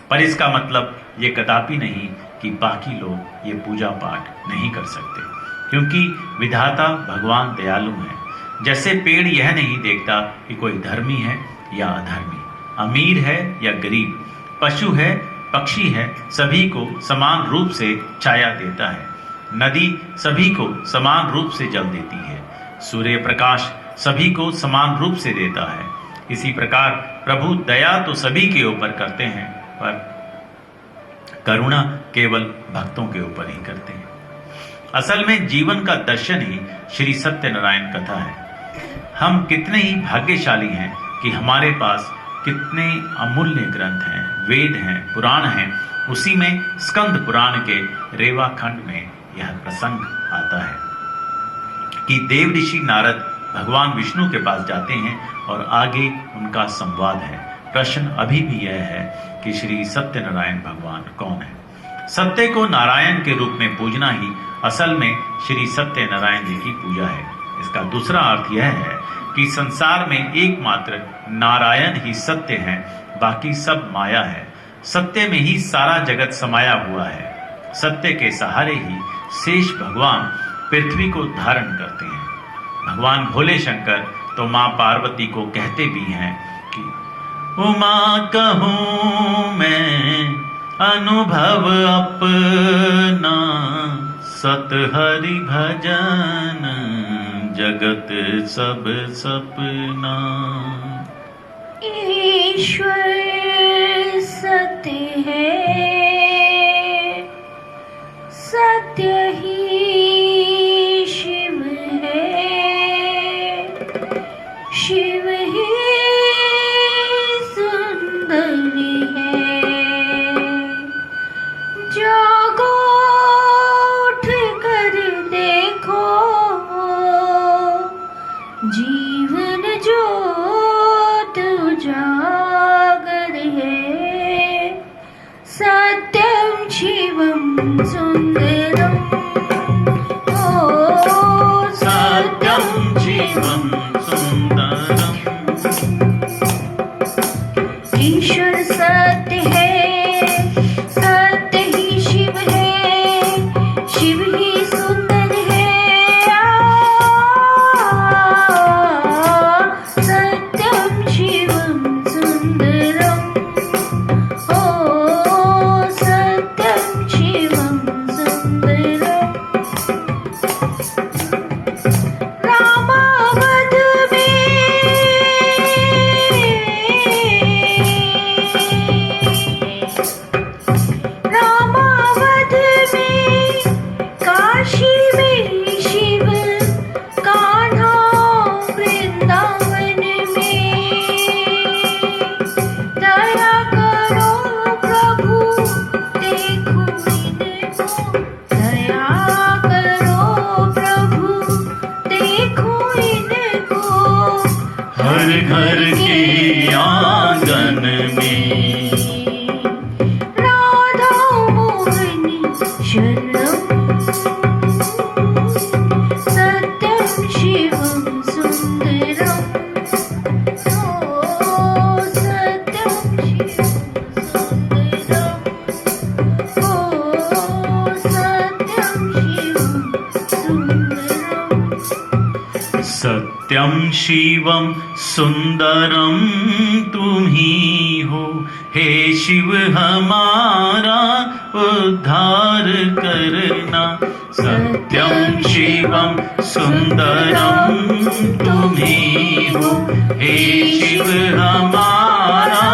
पर इसका मतलब ये कदापि नहीं कि बाकी लोग ये पूजा पाठ नहीं कर सकते, क्योंकि विधाता भगवान दयालु हैं। जैसे पेड़ यह नहीं देखता कि कोई धर्मी है या अधर्मी, अमीर है या गरीब, पशु है, पक्षी है, सभी को समान रूप से छाया देता है। नदी सभी को समान रूप से जल देती है। सूर्य प्रकाश सभी को समान रूप से देता है। इसी प्रकार प्रभु दया तो सभी के ऊपर करते हैं, पर करुणा केवल भक्तों के ऊपर ही करते हैं। असल में जीवन का दर्शन ही श्री सत्यनारायण कथा है। हम कितने ही भाग्यशाली हैं कि हमारे पास कितने अमूल्य ग्रंथ हैं, वेद हैं, पुराण हैं। उसी में स्कंद पुराण के रेवा खंड में यह प्रसंग आता है कि देव ऋषि नारद भगवान विष्णु के पास जाते हैं और आगे उनका संवाद है। प्रश्न अभी भी यह है कि श्री सत्यनारायण भगवान कौन है। सत्य को नारायण के रूप में पूजना ही असल में श्री सत्यनारायण जी की पूजा है। इसका दूसरा अर्थ यह है कि संसार में एकमात्र नारायण ही सत्य है, बाकी सब माया है। सत्य में ही सारा जगत समाया हुआ है। सत्य के सहारे ही शेष भगवान पृथ्वी को धारण करते हैं। भगवान भोले शंकर तो मां पार्वती को कहते भी हैं कि उमा कहूं मैं अनुभव अपना, सत हरि भजन जगत सब सपना। ईश्वर सत्य है, सत्य ही शिव है, शिव ही सुंदर है। जागो उठ कर देखो, जीवन ज्योत उजागर है। सत्यम शिवम सुंदरम, ओ सत्यम शिवम सुंदरम। ईश्वर सत्य है, सत्य ही शिव है, शिव ही सुंदर है। सत्यम शिवम सुंदरम, ओ सत्यम शिवम सुंदरम। रामावध रामावध में, काशी में शिव, कान्हा वृंदावन में। दया करो प्रभु देखो इनको, दया करो प्रभु देखो इनको। हर घर के आंगन में राधा मोहनी शरणम, सत्यम शिवम सुंदरम, ओ सत्यम शिवम सुंदरम, ओ सत्यम शिवम सुंदरम। सत्यम शिवम सुंदरम तुम ही हो, हे शिव हमारा उद्धार करना। सत्यम शिवम सुंदरम तुम ही हो, हे शिव हमारा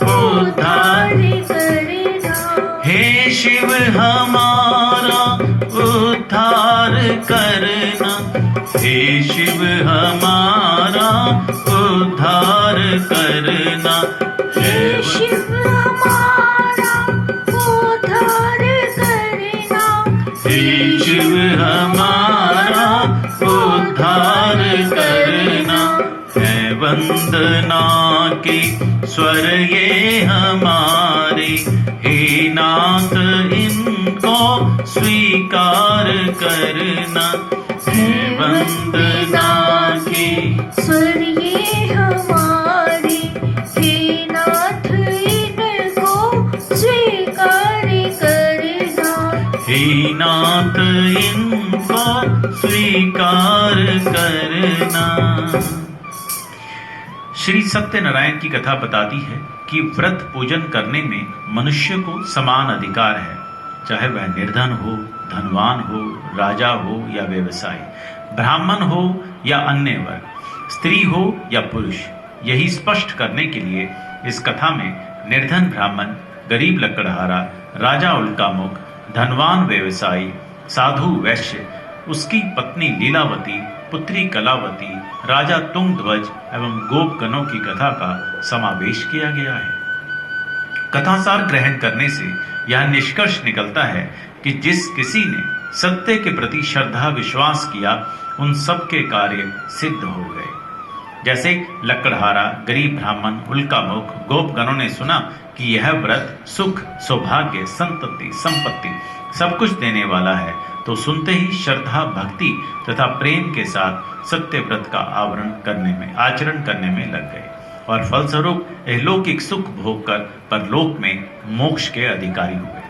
उद्धार। करना। हे शिव हमारा उद्धार करना, हे शिव हमारा उद्धार करना, हे शिव हमारा उद्धार करना, हे शिव हमारा उद्धार करना। है वंदना के स्वर ये हमारे, हे नाथ इनको स्वीकार करना। है वंदना के स्वर ये हमारे, हे नाथ इनको स्वीकार करना, हे नाथ इनको स्वीकार करना। श्री सत्यनारायण की कथा बताती है कि व्रत पूजन करने में मनुष्य को समान अधिकार है, चाहे वह निर्धन हो, धनवान हो, राजा हो या व्यवसायी, ब्राह्मण हो या अन्य वर्ग, स्त्री हो या पुरुष। यही स्पष्ट करने के लिए इस कथा में निर्धन ब्राह्मण, गरीब लकड़हारा, राजा उल्कामुख, धनवान व्यवसायी, साधु वैश्य, उसकी पत्नी लीलावती, पुत्री कलावती, राजा तुंगध्वज एवं गोपगणों की कथा का समावेश किया गया है। कथासार ग्रहण करने से यह निष्कर्ष निकलता है कि जिस किसी ने सत्य के प्रति श्रद्धा विश्वास किया, उन सब के कार्य सिद्ध हो गए। जैसे लकड़हारा, गरीब ब्राह्मण, उल्कामुख, गोपगणों ने सुना कि यह व्रत सुख, सौभाग्य, संतति, संपत्ति सब कुछ देने वाला है, तो सुनते ही श्रद्धा, भक्ति तथा प्रेम के साथ सत्य व्रत का आचरण करने में लग गए और फलस्वरूप अलौकिक सुख भोग कर परलोक में मोक्ष के अधिकारी हुए।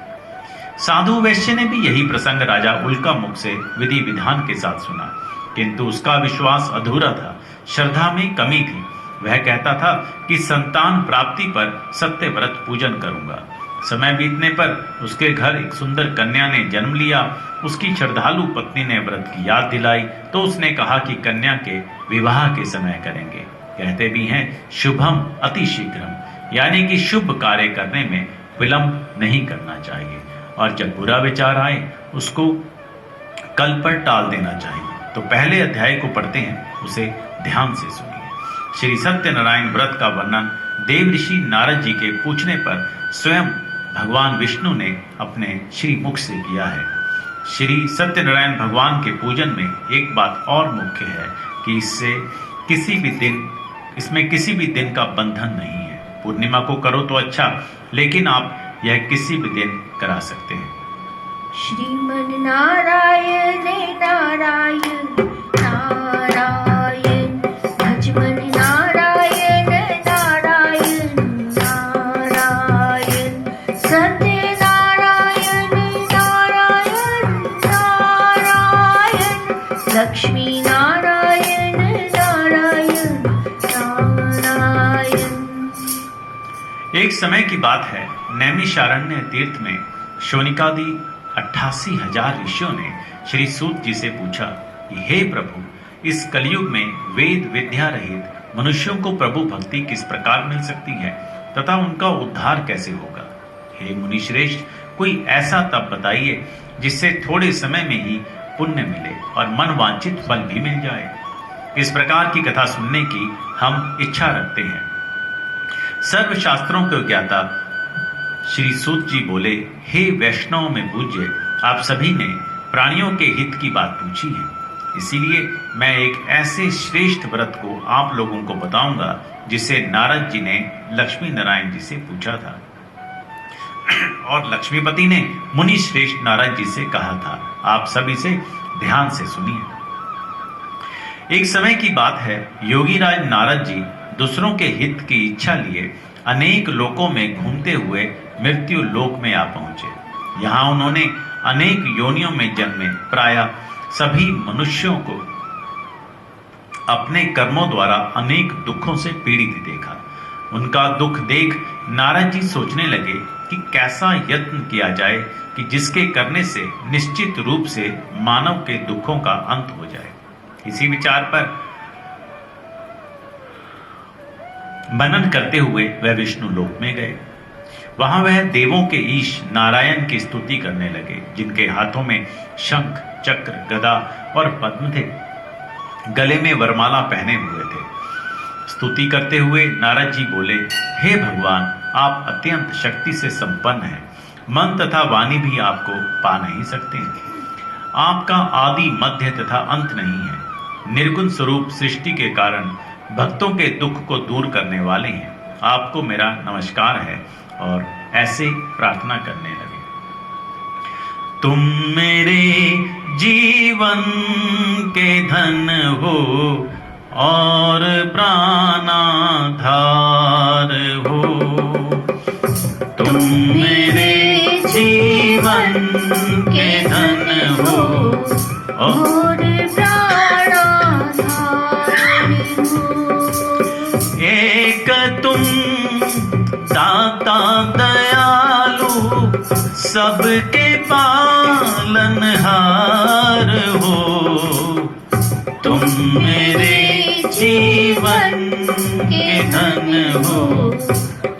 साधु वैश्य ने भी यही प्रसंग राजा उल्कामुख से विधि विधान के साथ सुना, किंतु उसका विश्वास अधूरा था, श्रद्धा में कमी थी। वह कहता था कि संतान प्राप्ति पर सत्य व्रत पूजन करूंगा। समय बीतने पर उसके घर एक सुंदर कन्या ने जन्म लिया। उसकी श्रद्धालु पत्नी ने व्रत की याद दिलाई तो उसने कहा कि कन्या के विवाह के समय करेंगे। कहते भी हैं शुभम अति शीघ्रम, यानी कि शुभ कार्य करने में विलंब नहीं करना चाहिए और जब बुरा विचार आए उसको कल पर टाल देना चाहिए। तो पहले अध्याय को पढ़ते हैं, उसे ध्यान से सुनिए। श्री सत्यनारायण व्रत का वर्णन देव ऋषि नारद जी के पूछने पर स्वयं भगवान विष्णु ने अपने श्री मुख से किया है। श्री सत्यनारायण भगवान के पूजन में एक बात और मुख्य है कि इसमें किसी भी दिन का बंधन नहीं है। पूर्णिमा को करो तो अच्छा, लेकिन आप यह किसी भी दिन करा सकते हैं। श्रीमन नारायण नारायण नारायण, भजमन नारायण नारायण नारायण, सत्यनारायण नारायण नारायण, लक्ष्मी नारायण नारायण नारायण। एक समय की बात है, नैमिषारण्य तीर्थ में शोनिकादि 88,000 ऋषियों ने श्री सूत जी से पूछा कि हे प्रभु, इस कलयुग में वेद विद्या रहित मनुष्यों को प्रभु भक्ति किस प्रकार मिल सकती है तथा उनका उद्धार कैसे होगा। हे मुनिश्रेष्ठ, कोई ऐसा तप बताइए जिससे थोड़े समय में ही पुण्य मिले और मन वांछित फल भी मिल जाए। इस प्रकार की कथा सुनने की हम इच्छा रखते हैं। सर्व शास्त्रों के ज्ञाता श्री सूत जी बोले, हे वैष्णव में पूज्य, आप सभी ने प्राणियों के हित की बात पूछी है, इसीलिए मैं एक ऐसे श्रेष्ठ व्रत को आप लोगों को बताऊंगा जिसे नारद जी ने लक्ष्मी नारायण जी से पूछा था और लक्ष्मीपति ने मुनि श्रेष्ठ नारद जी से कहा था। आप सभी से ध्यान से सुनिए। एक समय की बात है, योगीराज नारद जी दूसरों के हित की इच्छा लिए अनेक लोकों में घूमते हुए मृत्यु लोक में आ पहुंचे। यहाँ उन्होंने अनेक योनियों में जन्मे प्रायः सभी मनुष्यों को अपने कर्मों द्वारा अनेक दुखों से पीड़ित देखा। उनका दुख देख नारद जी सोचने लगे कि कैसा यत्न किया जाए कि जिसके करने से निश्चित रूप से मानव के दुखों का अंत हो जाए। इसी विचार पर मनन करते हुए वह विष्णु लोक में गए। वहां वह देवों के ईश नारायण की स्तुति करने लगे, जिनके हाथों में शंख, चक्र, गदा और पद्म थे, गले में वरमाला पहने हुए थे। स्तुति करते हुए नारद जी बोले, हे भगवान, आप अत्यंत शक्ति से संपन्न हैं, मन तथा वाणी भी आपको पा नहीं सकते हैं। आपका आदि, मध्य तथा अंत नहीं है। निर्गुण स्वरूप सृष्टि के कारण भक्तों के दुख को दूर करने वाले हैं। आपको मेरा नमस्कार है। और ऐसे प्रार्थना करने लगे, तुम मेरे जीवन के धन हो और प्राणाधार हो। तुम मेरे जीवन के धन हो और प्राणाधार हो। एक तुम दाता दयालु, सबके पालनहार हो। तुम मेरे जीवन के धन हो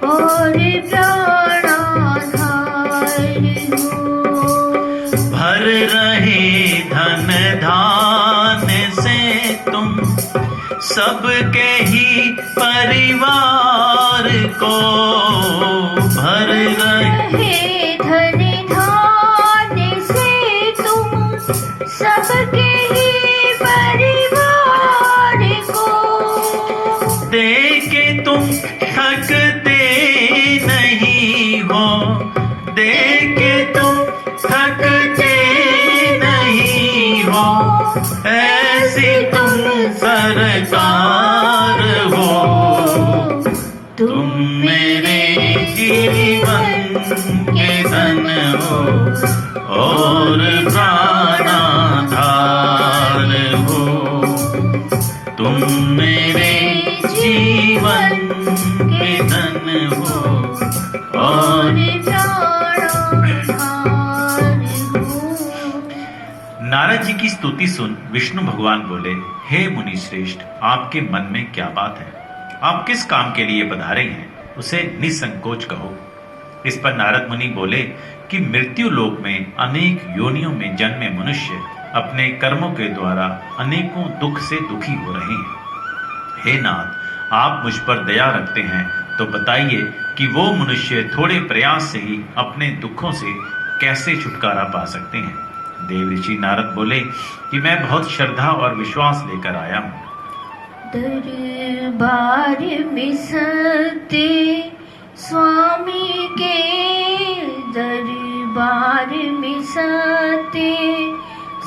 और प्राणाधार हो। भर रहे धन धान से तुम सबके ही परिवार को। भर रहे धन धान से तुम सबके ही परिवार को। दे के तुम थकते नहीं हो, दे के तुम थकते नहीं हो। ऐसी तुम सरकार हो। तुम मेरे जीवन के धन हो और प्राणाधार हो। तुम मेरे जीवन के धन हो और नारद जी की स्तुति सुन विष्णु भगवान बोले, हे मुनि श्रेष्ठ, आपके मन में क्या बात है? आप किस काम के लिए पधारे हैं, उसे निसंकोच कहो। इस पर नारद मुनि बोले कि मृत्यु लोक में अनेक योनियों में जन्मे मनुष्य अपने कर्मों के द्वारा अनेकों दुख से दुखी हो रहे हैं। हे नाथ, आप मुझ पर दया रखते हैं तो बताइए कि वो मनुष्य थोड़े प्रयास से ही अपने दुखों से कैसे छुटकारा पा सकते हैं। देव ऋषि नारद बोले कि मैं बहुत श्रद्धा और विश्वास लेकर आया हूँ। दरबार में सत्य स्वामी के, दरबार में सत्य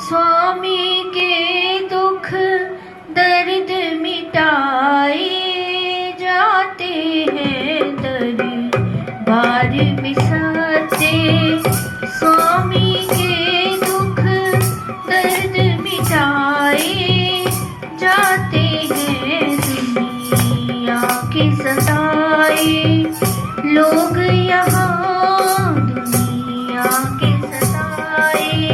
स्वामी के दुख दर्द मिटाए जाते हैं। दरबार में सत्य स्वामी के दुख दर्द मिटाए जाते हैं। दुनिया के सताए लोग यहाँ, दुनिया के सताए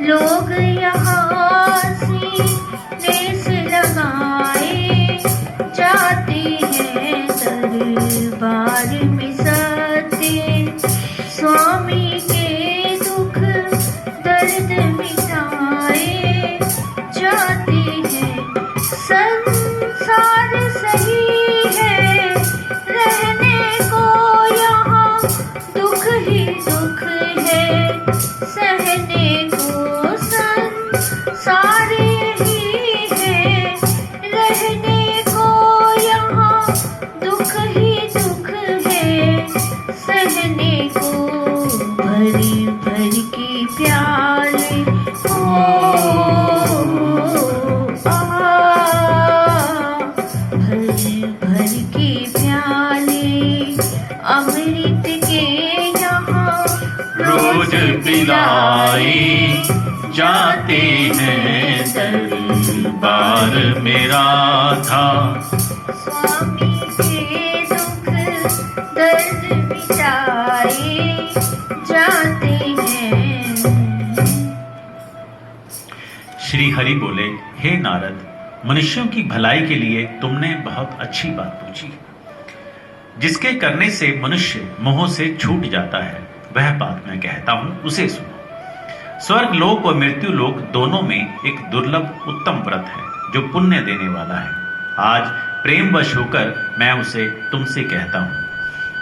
लोग यहाँ सीने से लगाए जाते हैं। दरबार में सत्य स्वामी के दुख दर्द मिटाए जाते हैं। संसार सही है रहने को, यहाँ दुख ही दुख है सहने को। संसार ही है रहने को, यहाँ दुख ही दुख है सहने को। भरी भर के प्याले भर भर के प्याले अमृत के यहाँ रोज पिलाए जाते हैं। दरबार मेरा था स्वामी के दुख दर्द मिटाए जाते हैं। श्री हरि बोले, हे नारद, मनुष्यों की भलाई के लिए तुमने बहुत अच्छी बात पूछी। जिसके करने से मनुष्य मोह से छूट जाता है, वह बात मैं कहता हूं, उसे सुनो। स्वर्ग लोक और मृत्यु लोक दोनों में एक दुर्लभ उत्तम व्रत है जो पुण्य देने वाला है। आज प्रेमवश होकर मैं उसे तुमसे कहता हूं।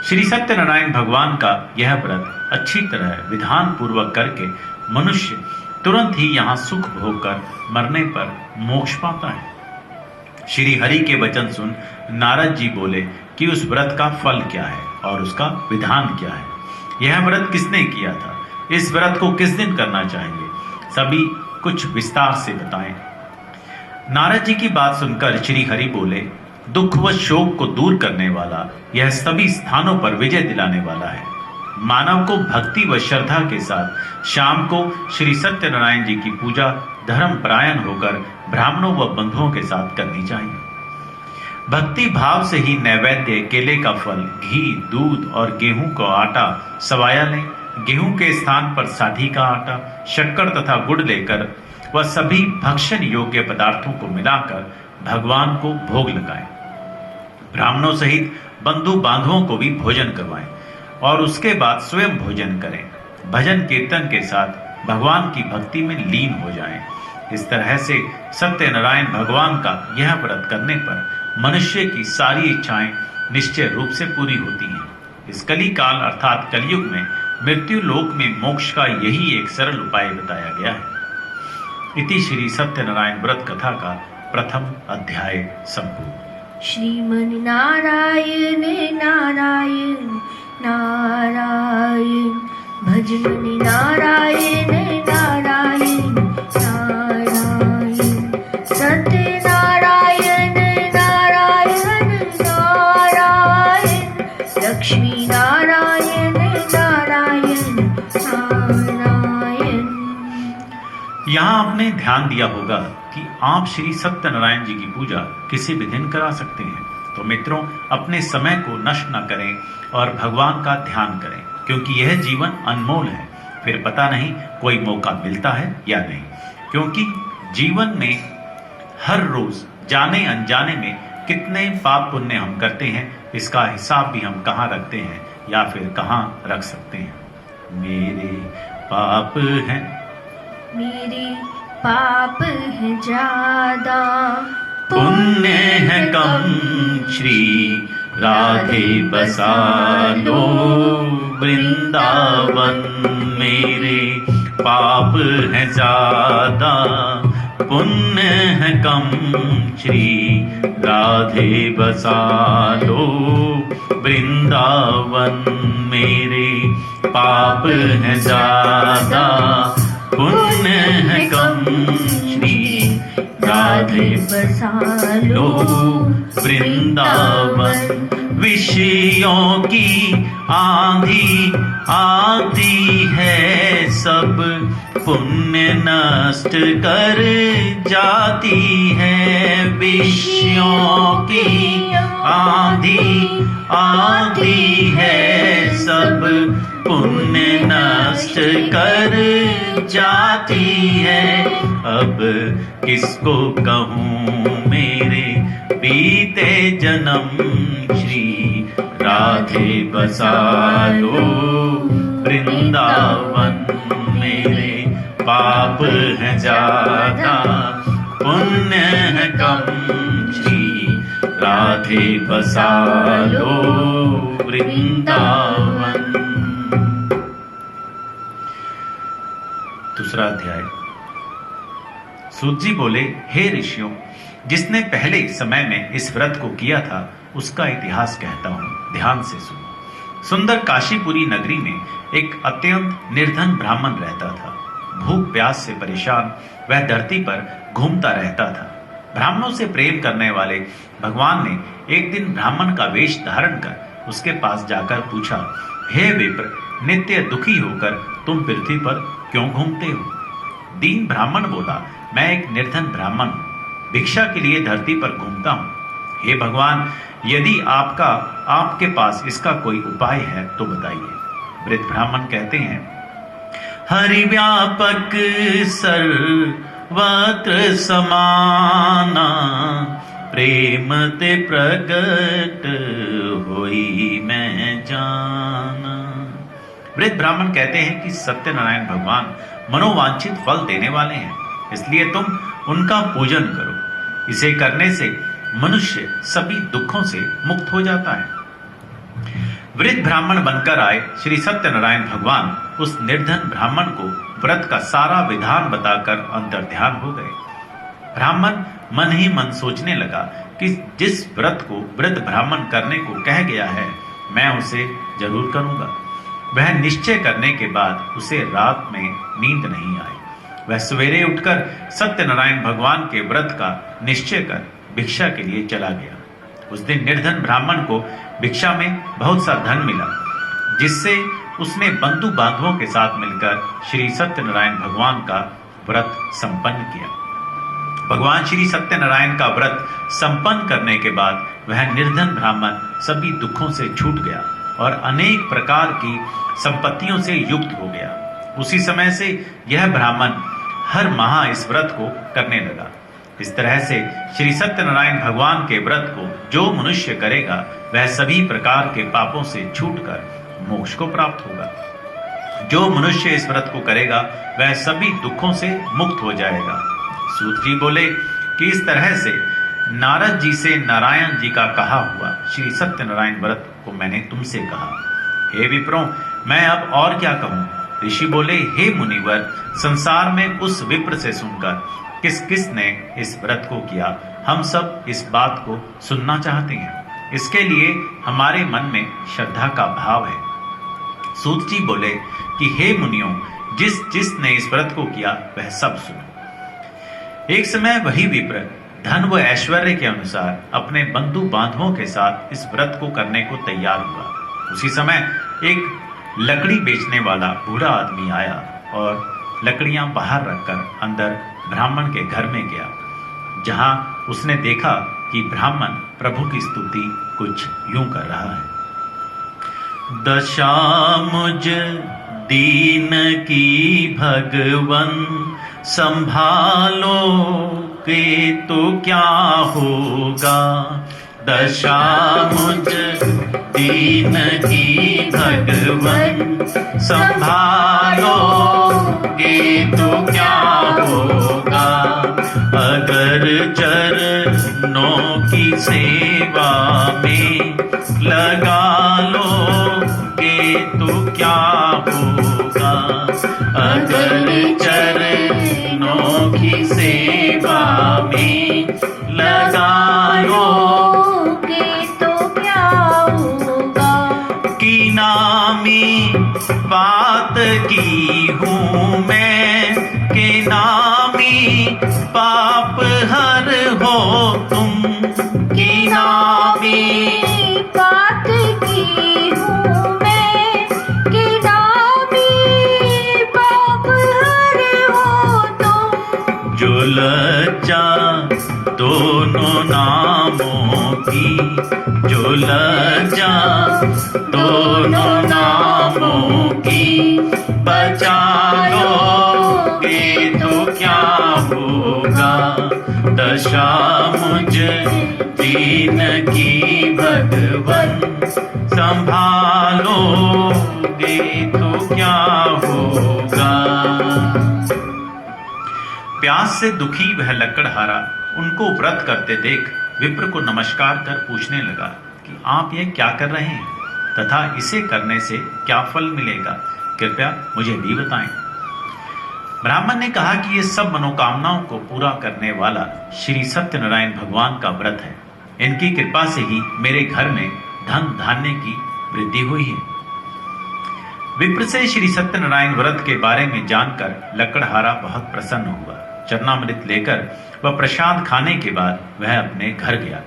श्री सत्यनारायण भगवान का यह व्रत अच्छी तरह विधान पूर्वक करके मनुष्य तुरंत ही यहाँ सुख भोग कर मरने पर मोक्ष पाता है। श्री हरि के वचन सुन नारद जी बोले कि उस व्रत का फल क्या है और उसका विधान क्या है। यह व्रत किसने किया था, इस व्रत को किस दिन करना चाहिए, सभी कुछ विस्तार से बताएं। नारद जी की बात सुनकर श्री हरि बोले, दुख व शोक को दूर करने वाला, यह सभी स्थानों पर विजय दिलाने वाला है। मानव को भक्ति व श्रद्धा के साथ शाम को श्री सत्यनारायण जी की पूजा धर्म परायण होकर ब्राह्मणों व बंधुओं के साथ करनी चाहिए। भक्ति भाव से ही नैवेद्य, केले का फल, घी, दूध और गेहूं का आटा सवाया लें। गेहूं के स्थान पर साधी का आटा, शक्कर तथा गुड़ लेकर वह सभी भक्षण योग्य पदार्थों को मिलाकर भगवान को भोग लगाएं। ब्राह्मणों सहित बंधु बांधवों को भी भोजन करवाएं और उसके बाद स्वयं भोजन करें। भजन कीर्तन के साथ भगवान की भक्ति में लीन हो जाएं। इस तरह से सत्यनारायण भगवान का यह व्रत करने पर मनुष्य की सारी इच्छाएं निश्चय रूप से पूरी होती हैं। इस कली काल अर्थात कलयुग में मृत्यु लोक में मोक्ष का यही एक सरल उपाय बताया गया है। इति श्री सत्यनारायण व्रत कथा का प्रथम अध्याय संपूर्ण। श्रीमन नारायण नारायण नारायण, भजमन नारायण नारायण नारायण, सत्यनारायण नारायण नारायण, लक्ष्मी नारायण नारायण नारायण। यहाँ आपने ध्यान दिया होगा कि आप श्री सत्यनारायण जी की पूजा किसी भी दिन करा सकते हैं। तो मित्रों, अपने समय को नष्ट न करें और भगवान का ध्यान करें, क्योंकि यह जीवन अनमोल है। फिर पता नहीं कोई मौका मिलता है या नहीं, क्योंकि जीवन में हर रोज जाने अनजाने में कितने पाप पुण्य हम करते हैं, इसका हिसाब भी हम कहाँ रखते हैं या फिर कहाँ रख सकते हैं। मेरे पाप हैं, मेरे पाप है ज्यादा, पुण्य है कम, श्री राधे बसा लो वृंदावन। मेरे पाप है ज्यादा, पुण्य है कम, श्री राधे बसा लो वृंदावन। मेरे पाप है ज्यादा, पुण्य है कम, श्री राधे बसा लो वृंदावन। विषयों की आंधी आती है, सब पुण्य नष्ट कर जाती है। विषयों की आंधी आती है, सब पुण्य नष्ट कर जाती है। अब किसको कहूँ मेरे बीते जन्म, श्री राधे बसा लो वृंदावन। मेरे पाप है ज्यादा, पुण्य है कम, श्री राधे बसा लो वृंदावन। दूसरा अध्याय। सूत जी बोले, हे ऋषियों, जिसने पहले समय में इस व्रत को किया था उसका इतिहास कहता हूं, ध्यान से सुनो। सुंदर काशीपुरी नगरी में एक अत्यंत निर्धन ब्राह्मण रहता था। भूख प्यास से परेशान वह धरती पर घूमता रहता था। ब्राह्मणों से प्रेम करने वाले भगवान ने एक दिन ब्राह्मण का वेश धारण कर उसके पास जाकर पूछा, हे विप्र, नित्य दुखी होकर तुम पृथ्वी पर क्यों घूमते हो? दीन ब्राह्मण बोला, मैं एक निर्धन ब्राह्मण हूं, भिक्षा के लिए धरती पर घूमता हूं। हे भगवान, यदि आपके पास इसका कोई उपाय है तो बताइए। वृद्ध ब्राह्मण कहते हैं, हरि व्यापक सर्वत्र समाना, प्रेम ते प्रगट होई मैं जाना। वृद्ध ब्राह्मण कहते हैं कि सत्यनारायण भगवान मनोवांछित फल देने वाले हैं, इसलिए तुम उनका पूजन करो। इसे करने से मनुष्य सभी दुखों से मुक्त हो जाता है। वृद्ध ब्राह्मण बनकर आए श्री सत्यनारायण भगवान उस निर्धन ब्राह्मण को व्रत का सारा विधान बताकर अंतर्ध्यान हो गए। ब्राह्मण मन ही मन सोचने लगा कि जिस व्रत को वृद्ध ब्राह्मण करने को कह गया है, मैं उसे जरूर करूंगा। वह निश्चय करने के बाद उसे रात में नींद नहीं आई। वह सवेरे उठकर सत्यनारायण भगवान के व्रत का निश्चय कर भिक्षा के लिए चला गया। उस दिन निर्धन ब्राह्मण को भिक्षा में बहुत सा धन मिला, जिससे उसने बंधु बांधवों के साथ मिलकर श्री सत्यनारायण भगवान का व्रत संपन्न किया। भगवान श्री सत्यनारायण का व्रत संपन्न करने के बाद वह निर्धन ब्राह्मण सभी दुखों से छूट गया और अनेक प्रकार की संपत्तियों से युक्त हो गया। उसी समय से यह ब्राह्मण हर माह इस व्रत को करने लगा। इस तरह से श्री सत्यनारायण भगवान के व्रत को जो मनुष्य करेगा वह सभी प्रकार के पापों से छूटकर मोक्ष को प्राप्त होगा। जो मनुष्य इस व्रत को करेगा वह सभी दुखों से मुक्त हो जाएगा। सूत जी बोले कि इस तरह से नारद जी से नारायण जी का कहा हुआ श्री सत्यनारायण व्रत को मैंने तुमसे कहा। हे विप्रों, मैं अब और क्या कहूँ। ऋषि बोले, हे मुनिवर, संसार में उस विप्र से सुनकर किस किस ने इस व्रत को किया, हम सब इस बात को सुनना चाहते हैं। इसके लिए हमारे मन में श्रद्धा का भाव है। सूत जी बोले कि हे मुनियों, जिस जिस ने इस व्रत को किया वह सब सुनो। एक समय वही विप्र धन व ऐश्वर्य के अनुसार अपने बंधु बांधवों के साथ इस व्रत को करने को तैयार हुआ। उसी समय एक लकड़ी बेचने वाला बूढ़ा आदमी आया और लकड़ियां बाहर रखकर अंदर ब्राह्मण के घर में गया, जहां उसने देखा कि ब्राह्मण प्रभु की स्तुति कुछ यूं कर रहा है। दशा मुझ दीन की भगवन संभालो के तो क्या होगा। दशा मुझ दीन की भगवन संभालो के तो क्या होगा। अगर चरणों की सेवा में लगा लो के तो क्या होगा। अगर चरणों की सेवा में लगा लो के तो क्या होगा। की नामी बात की हूँ मैं, के नामी पाप हर हो तुम। की नामी बात की हूँ मैं, कि नामी पाप हर हो तुम। जो लज्जा दोनों नामों की, जो लज्जा दोनों नामों की बचा लोगे तो क्या होगा। दशा मुझ दीन की भगवन संभालोगे तो क्या होगा। प्यास से दुखी वह लकड़हारा उनको व्रत करते देख विप्र को नमस्कार कर पूछने लगा कि आप ये क्या कर रहे हैं तथा इसे करने से क्या फल मिलेगा, कृपया मुझे भी बताएं। ब्राह्मण ने कहा कि ये सब मनोकामनाओं को पूरा करने वाला श्री सत्यनारायण भगवान का व्रत है। इनकी कृपा से ही मेरे घर में धन धान्य की वृद्धि हुई है। विप्र से श्री सत्यनारायण व्रत के बारे में जानकर लकड़हारा बहुत प्रसन्न हुआ। चरणामृत लेकर वह प्रसाद खाने के बाद वह अपने घर गया।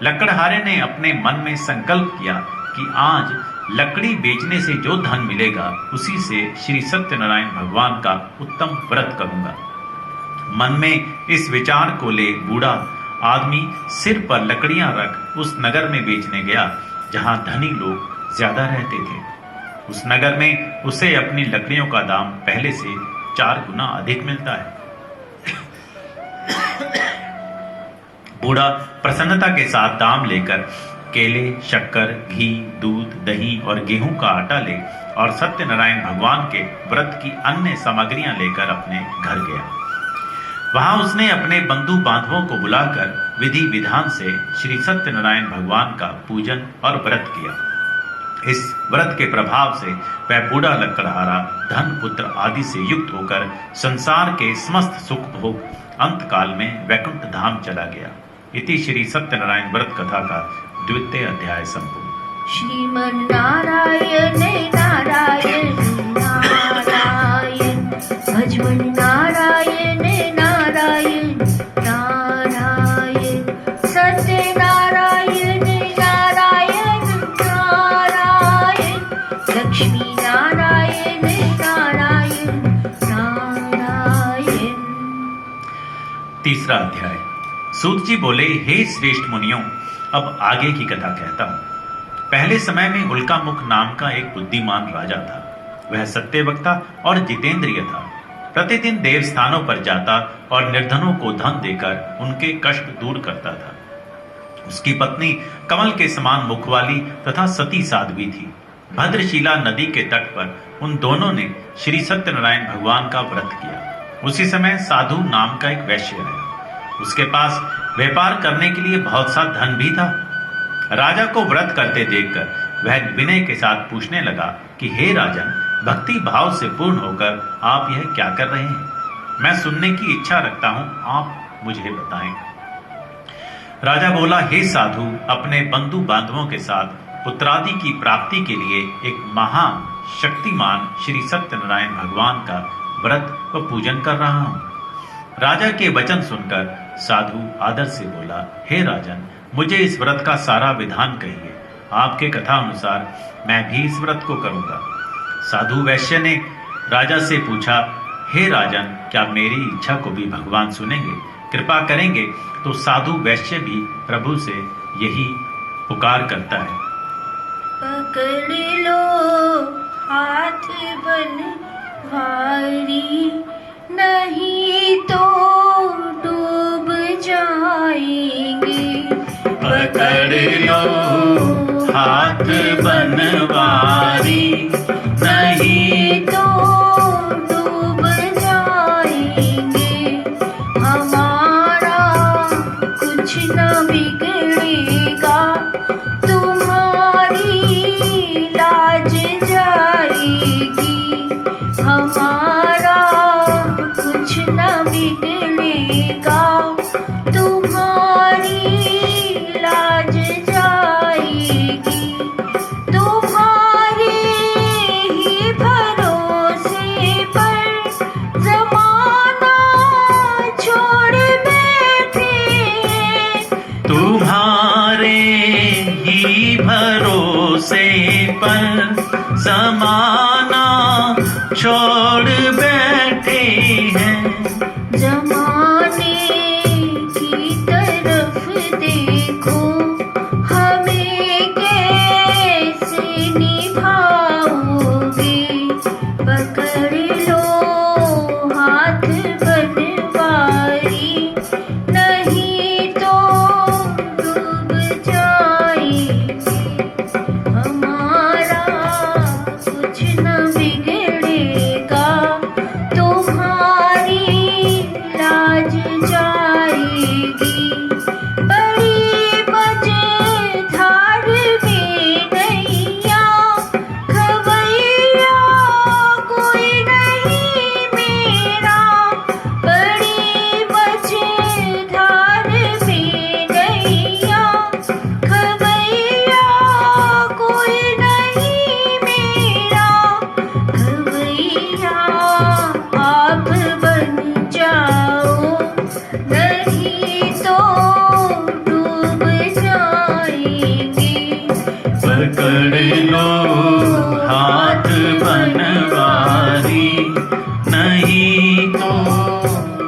लकड़हारे ने अपने मन में संकल्प किया कि आज लकड़ी बेचने से जो धन मिलेगा उसी से श्री सत्यनारायण भगवान का उत्तम व्रत करूंगा। मन में इस विचार को ले बूढ़ा आदमी सिर पर लकड़ियां रख उस नगर में बेचने गया जहां धनी लोग ज्यादा रहते थे। उस नगर में उसे अपनी लकड़ियों का दाम पहले से 4 गुना अधिक मिलता है। बूढ़ा प्रसन्नता के साथ दाम लेकर केले, शक्कर, घी, दूध, दही और गेहूं का आटा ले और सत्यनारायण भगवान के व्रत की अन्य सामग्रियां लेकर अपने घर गया। वहां उसने अपने बंधु बांधवों को बुलाकर विधि विधान से श्री सत्यनारायण भगवान का पूजन और व्रत किया। इस व्रत के प्रभाव से वह बूढ़ा लकड़हारा धन पुत्र आदि से युक्त होकर संसार के समस्त सुख भोग अंत काल में वैकुंठ धाम चला गया। इति श्री सत्यनारायण व्रत कथा का 2वां अध्याय संपूर्ण। श्रीमन नारायण नारायण नारायण भजमन नारायण नारायण नारायण सत्यनारायण नारायण नारायण लक्ष्मी नारायण नारायण नारायण। तीसरा अध्याय। सूत जी बोले, हे श्रेष्ठ मुनियों, अब आगे की कथा कहता हूं। पहले समय में उल्कामुख नाम का एक बुद्धिमान राजा था। वह सत्यवक्ता और जितेंद्रिय था। प्रतिदिन देव स्थानों पर जाता और निर्धनों को धन देकर उनके कष्ट दूर करता था। उसकी पत्नी कमल के समान मुख वाली तथा सती साध्वी थी। भद्रशिला नदी के तट पर उन दोनों ने श्री सत्यनारायण भगवान का व्रत किया। उसी समय साधु नाम का एक वैश्य आया। उसके पास व्यापार करने के लिए बहुत सा धन भी था। राजा को व्रत करते देखकर वह विनय के साथ पूछने लगा कि हे राजन, भक्ति भाव से पूर्ण होकर आप यह क्या कर रहे हैं? मैं सुनने की इच्छा रखता हूं, आप मुझे बताएं। राजा बोला, हे साधु, अपने बंधु बांधवों के साथ पुत्रादि की प्राप्ति के लिए एक महान शक्तिमान श्री सत्यनारायण भगवान का व्रत व पूजन कर रहा हूं। राजा के वचन सुनकर साधु आदर से बोला, हे राजन, मुझे इस व्रत का सारा विधान कहिए। आपके कथा अनुसार मैं भी इस व्रत को करूंगा। साधु वैश्य ने राजा से पूछा, हे राजन, क्या मेरी इच्छा को भी भगवान सुनेंगे, कृपा करेंगे? तो साधु वैश्य भी प्रभु से यही पुकार करता है, पकड़ लो हाथ बन भारी, नहीं तो डूब जाएंगे। पकड़ लो हाथ बनवारी, नहीं तो डूब जाएंगे। हमारा कुछ न बिगड़ेगा, तुम्हारी लाज जाएगी। हमारा कुछ न बिगड़ेगा, तुम्हारी लाज जाएगी। तुम्हारे ही भरोसे पर जमाना छोड़ बैठे हैं। तुम्हारे ही भरोसे पर जमाना छोड़ बैठे हैं। जमाने की तरफ देखो, हमें कैसे निभाओगे। पकड़ लो हाथ बनवारी, नहीं तो डूब जाएंगे। हमारा कुछ न बिगड़ेगा, तुम्हारी लाज जाएगी। बड़ी मझधार में नैया, खवैया कोई नहीं मेरा। बड़ी मझधार में नैया, खवैया कोई नहीं मेरा। खवैया आप बन जाओ, नहीं तो डूब जाएंगे। पकड़ लो हाथ बनवारी, नहीं तो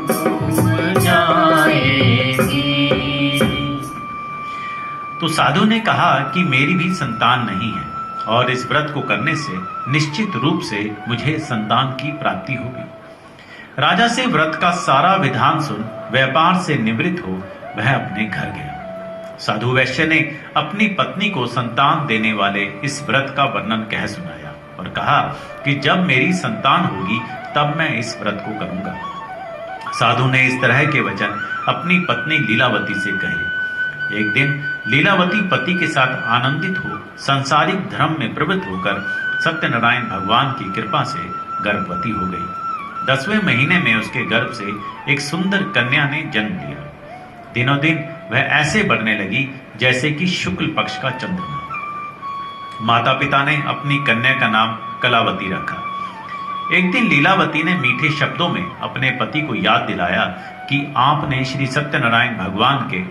डूब जाएगी। तो साधु ने कहा कि मेरी भी संतान नहीं है और इस व्रत को करने से निश्चित रूप से मुझे संतान की प्राप्ति होगी। राजा से व्रत का सारा विधान सुन व्यापार से निवृत्त हो वह अपने घर गया। साधु वैश्य ने अपनी पत्नी को संतान देने वाले इस व्रत का वर्णन कह सुनाया और कहा कि जब मेरी संतान होगी तब मैं इस व्रत को करूंगा। साधु ने इस तरह के वचन अपनी पत्नी लीलावती से कहे। एक दिन लीलावती पति के साथ आनंदित हो सांसारिक धर्म में प्रवृत्त होकर सत्यनारायण भगवान की कृपा से गर्भवती हो गई। 10वें महीने में उसके गर्भ से एक सुंदर कन्या ने जन्म लिया। दिनों दिन वह ऐसे बढ़ने लगी जैसे कि शुक्ल पक्ष का चंद्रमा। माता पिता ने अपनी कन्या का नाम कलावती रखा। एक दिन लीलावती ने मीठे शब्दों में अपने पति को याद दिलाया कि आपने श्री सत्यनारायण भगवान के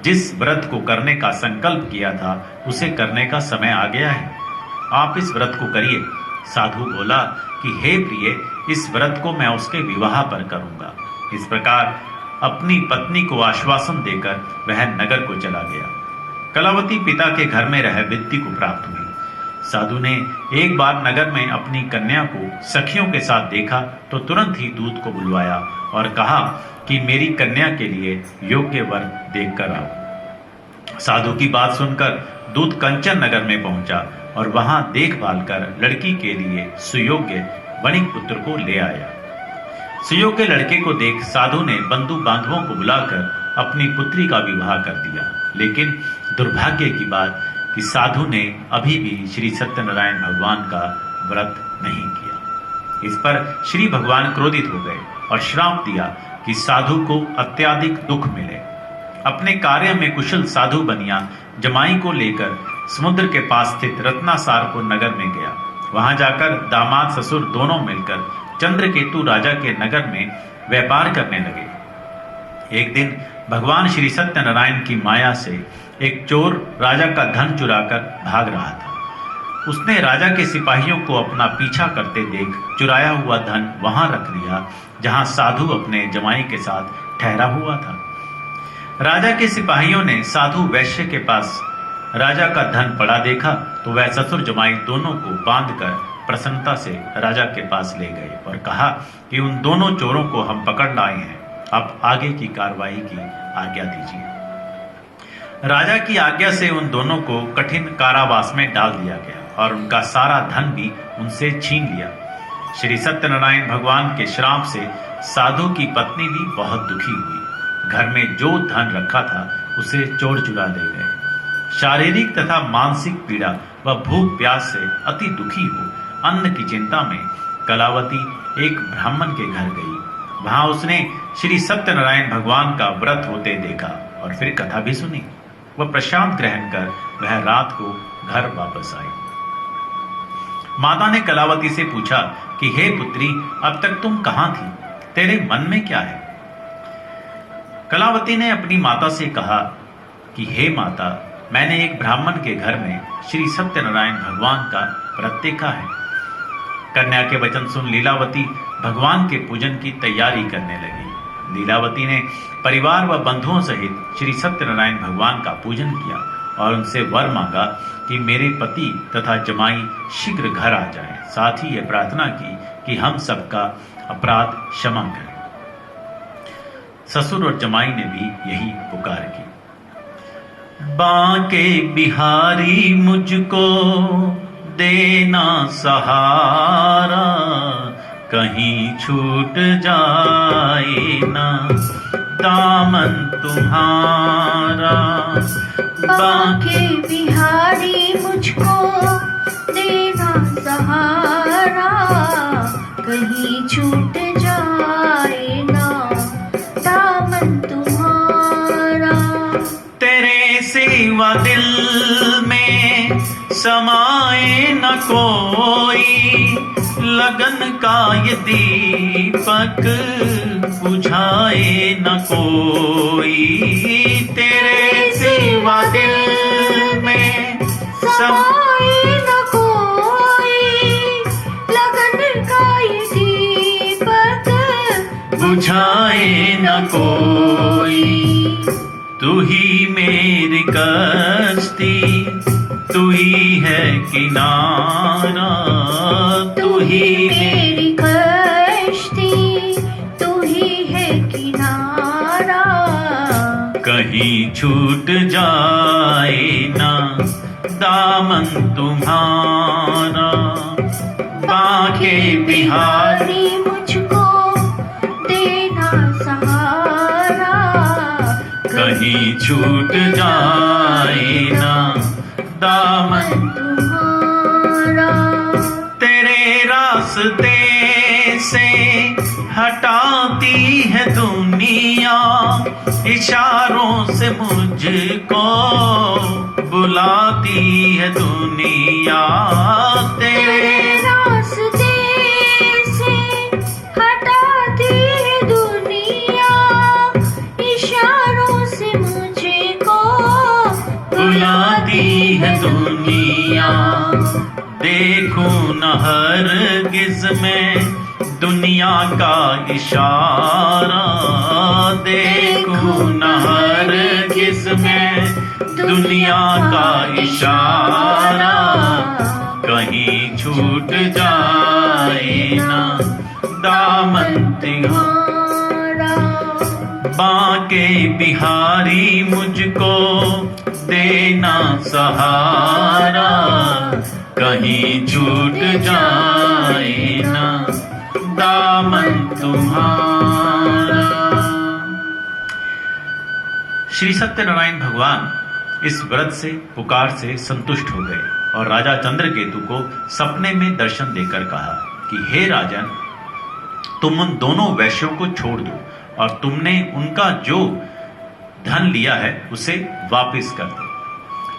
जिस व्रत को करने का संकल्प किया था उसे करने का समय आ गया है। आप इस व्रत को करिए। साधु बोला कि हे प्रिय, इस व्रत को मैं उसके विवाह पर करूंगा। इस प्रकार अपनी पत्नी को आश्वासन देकर वह नगर को चला गया। कलावती पिता के घर में रह विद्ति को प्राप्त हुई। साधु ने एक बार नगर में अपनी कन्या को सखियों के साथ देखा तो तुरंत ही दूत को बुलवाया और कहा कि मेरी कन्या के लिए योग्य वर देखकर आओ। साधु की बात सुनकर दूत कंचन नगर में पहुंचा और वहां देखभाल कर लड़की के लिए सुयोग्य वणिक पुत्र को ले आया। सुयोग्य लड़के को देख साधु ने बंधु बांधवों को बुलाकर अपनी पुत्री का विवाह कर दिया। लेकिन दुर्भाग्य की बात कि साधु ने अभी भी श्री सत्यनारायण भगवान का व्रत नहीं किया। इस पर श्री भगवान क्रोधित हो गए और श्राप दिया कि साधु को अत्यधिक दुख मिले। अपने कार्य में कुशल साधु बनिया जमाई को लेकर समुद्र के पास स्थित रत्नासारपुर नगर में गया। वहां जाकर दामाद ससुर दोनों मिलकर चंद्रकेतु राजा के नगर में व्यापार करने लगे। एक दिन भगवान श्री सत्यनारायण की माया से एक चोर राजा का धन चुराकर भाग रहा था। उसने राजा के सिपाहियों को अपना पीछा करते देख चुराया हुआ धन वहां रख लिया जहां साधु अपने जमाई के साथ ठहरा हुआ था। राजा के सिपाहियों ने साधु वैश्य के पास राजा का धन पड़ा देखा तो वह ससुर जमाई दोनों को बांधकर प्रसन्नता से राजा के पास ले गए और कहा कि उन दोनों चोरों को हम पकड़ लाए हैं, अब आगे की कार्रवाई की आज्ञा दीजिए। राजा की आज्ञा से उन दोनों को कठिन कारावास में डाल दिया गया और उनका सारा धन भी उनसे छीन लिया। श्री सत्यनारायण भगवान के श्राप से साधु की पत्नी भी बहुत दुखी हुई। घर में जो धन रखा था उसे चोर चुरा ले गए। शारीरिक तथा मानसिक पीड़ा व भूख प्यास से अति दुखी हो अन्न की चिंता में कलावती एक ब्राह्मण के घर गई। वहां उसने श्री सत्यनारायण भगवान का व्रत होते देखा और फिर कथा भी सुनी। वह प्रसाद ग्रहण कर वह रात को घर वापस आई। माता ने कलावती से पूछा कि हे पुत्री, अब तक तुम कहां थी? तेरे मन में क्या है? कलावती ने अपनी माता से कहा कि हे माता, मैंने एक ब्राह्मण के घर में श्री सत्यनारायण भगवान का व्रत देखा है। कन्या के वचन सुन लीलावती भगवान के पूजन की तैयारी करने लगी। लीलावती ने परिवार व बंधुओं सहित श्री सत्यनारायण भगवान का पूजन किया और उनसे वर मांगा कि मेरे पति तथा जमाई शीघ्र घर आ जाएं। साथ ही यह प्रार्थना की कि हम सबका अपराध क्षमा करें। ससुर और जमाई ने भी यही पुकार की। बांके बिहारी मुझको देना सहारा, कहीं छूट जाए ना दामन तुम्हारा। बांके बिहारी मुझको देना सहारा, कहीं छूट जाए ना दामन तुम्हारा। तेरे सिवा दिल में समाए न कोई, लगन का ये दीपक बुझाए न कोई। तेरे सिवा दिल में समाए न कोई, लगन का ये दीपक बुझाए न कोई। तू ही मेरी कश्ती, तू ही है किनारा, तू ही मेरी कश्ती, तू ही है किनारा। कहीं छूट जाए ना दामन तुम्हारा। बांके बिहारी मुझको देना सहारा, कहीं छूट जाए ना दामन तुम्हारा। तेरे रास्ते से हटाती है दुनिया, इशारों से मुझको बुलाती है दुनिया। तेरे रास्ते से हटाती है दुनिया, इशारों से मुझको बुलाती है दुनिया। देखूं न हरगिज़ में दुनिया का इशारा, देखूं न हरगिज़ में दुनिया का इशारा। कहीं छूट जाए ना दामन तुम्हारा। बांके बिहारी मुझको देना सहारा, कहीं छूट जाए ना दामन तुम्हारा। श्री सत्यनारायण भगवान इस व्रत से पुकार से संतुष्ट हो गए और राजा चंद्रकेतु को सपने में दर्शन देकर कहा कि हे राजन, तुम उन दोनों वैश्यों को छोड़ दो और तुमने उनका जो धन लिया है उसे वापस कर दो।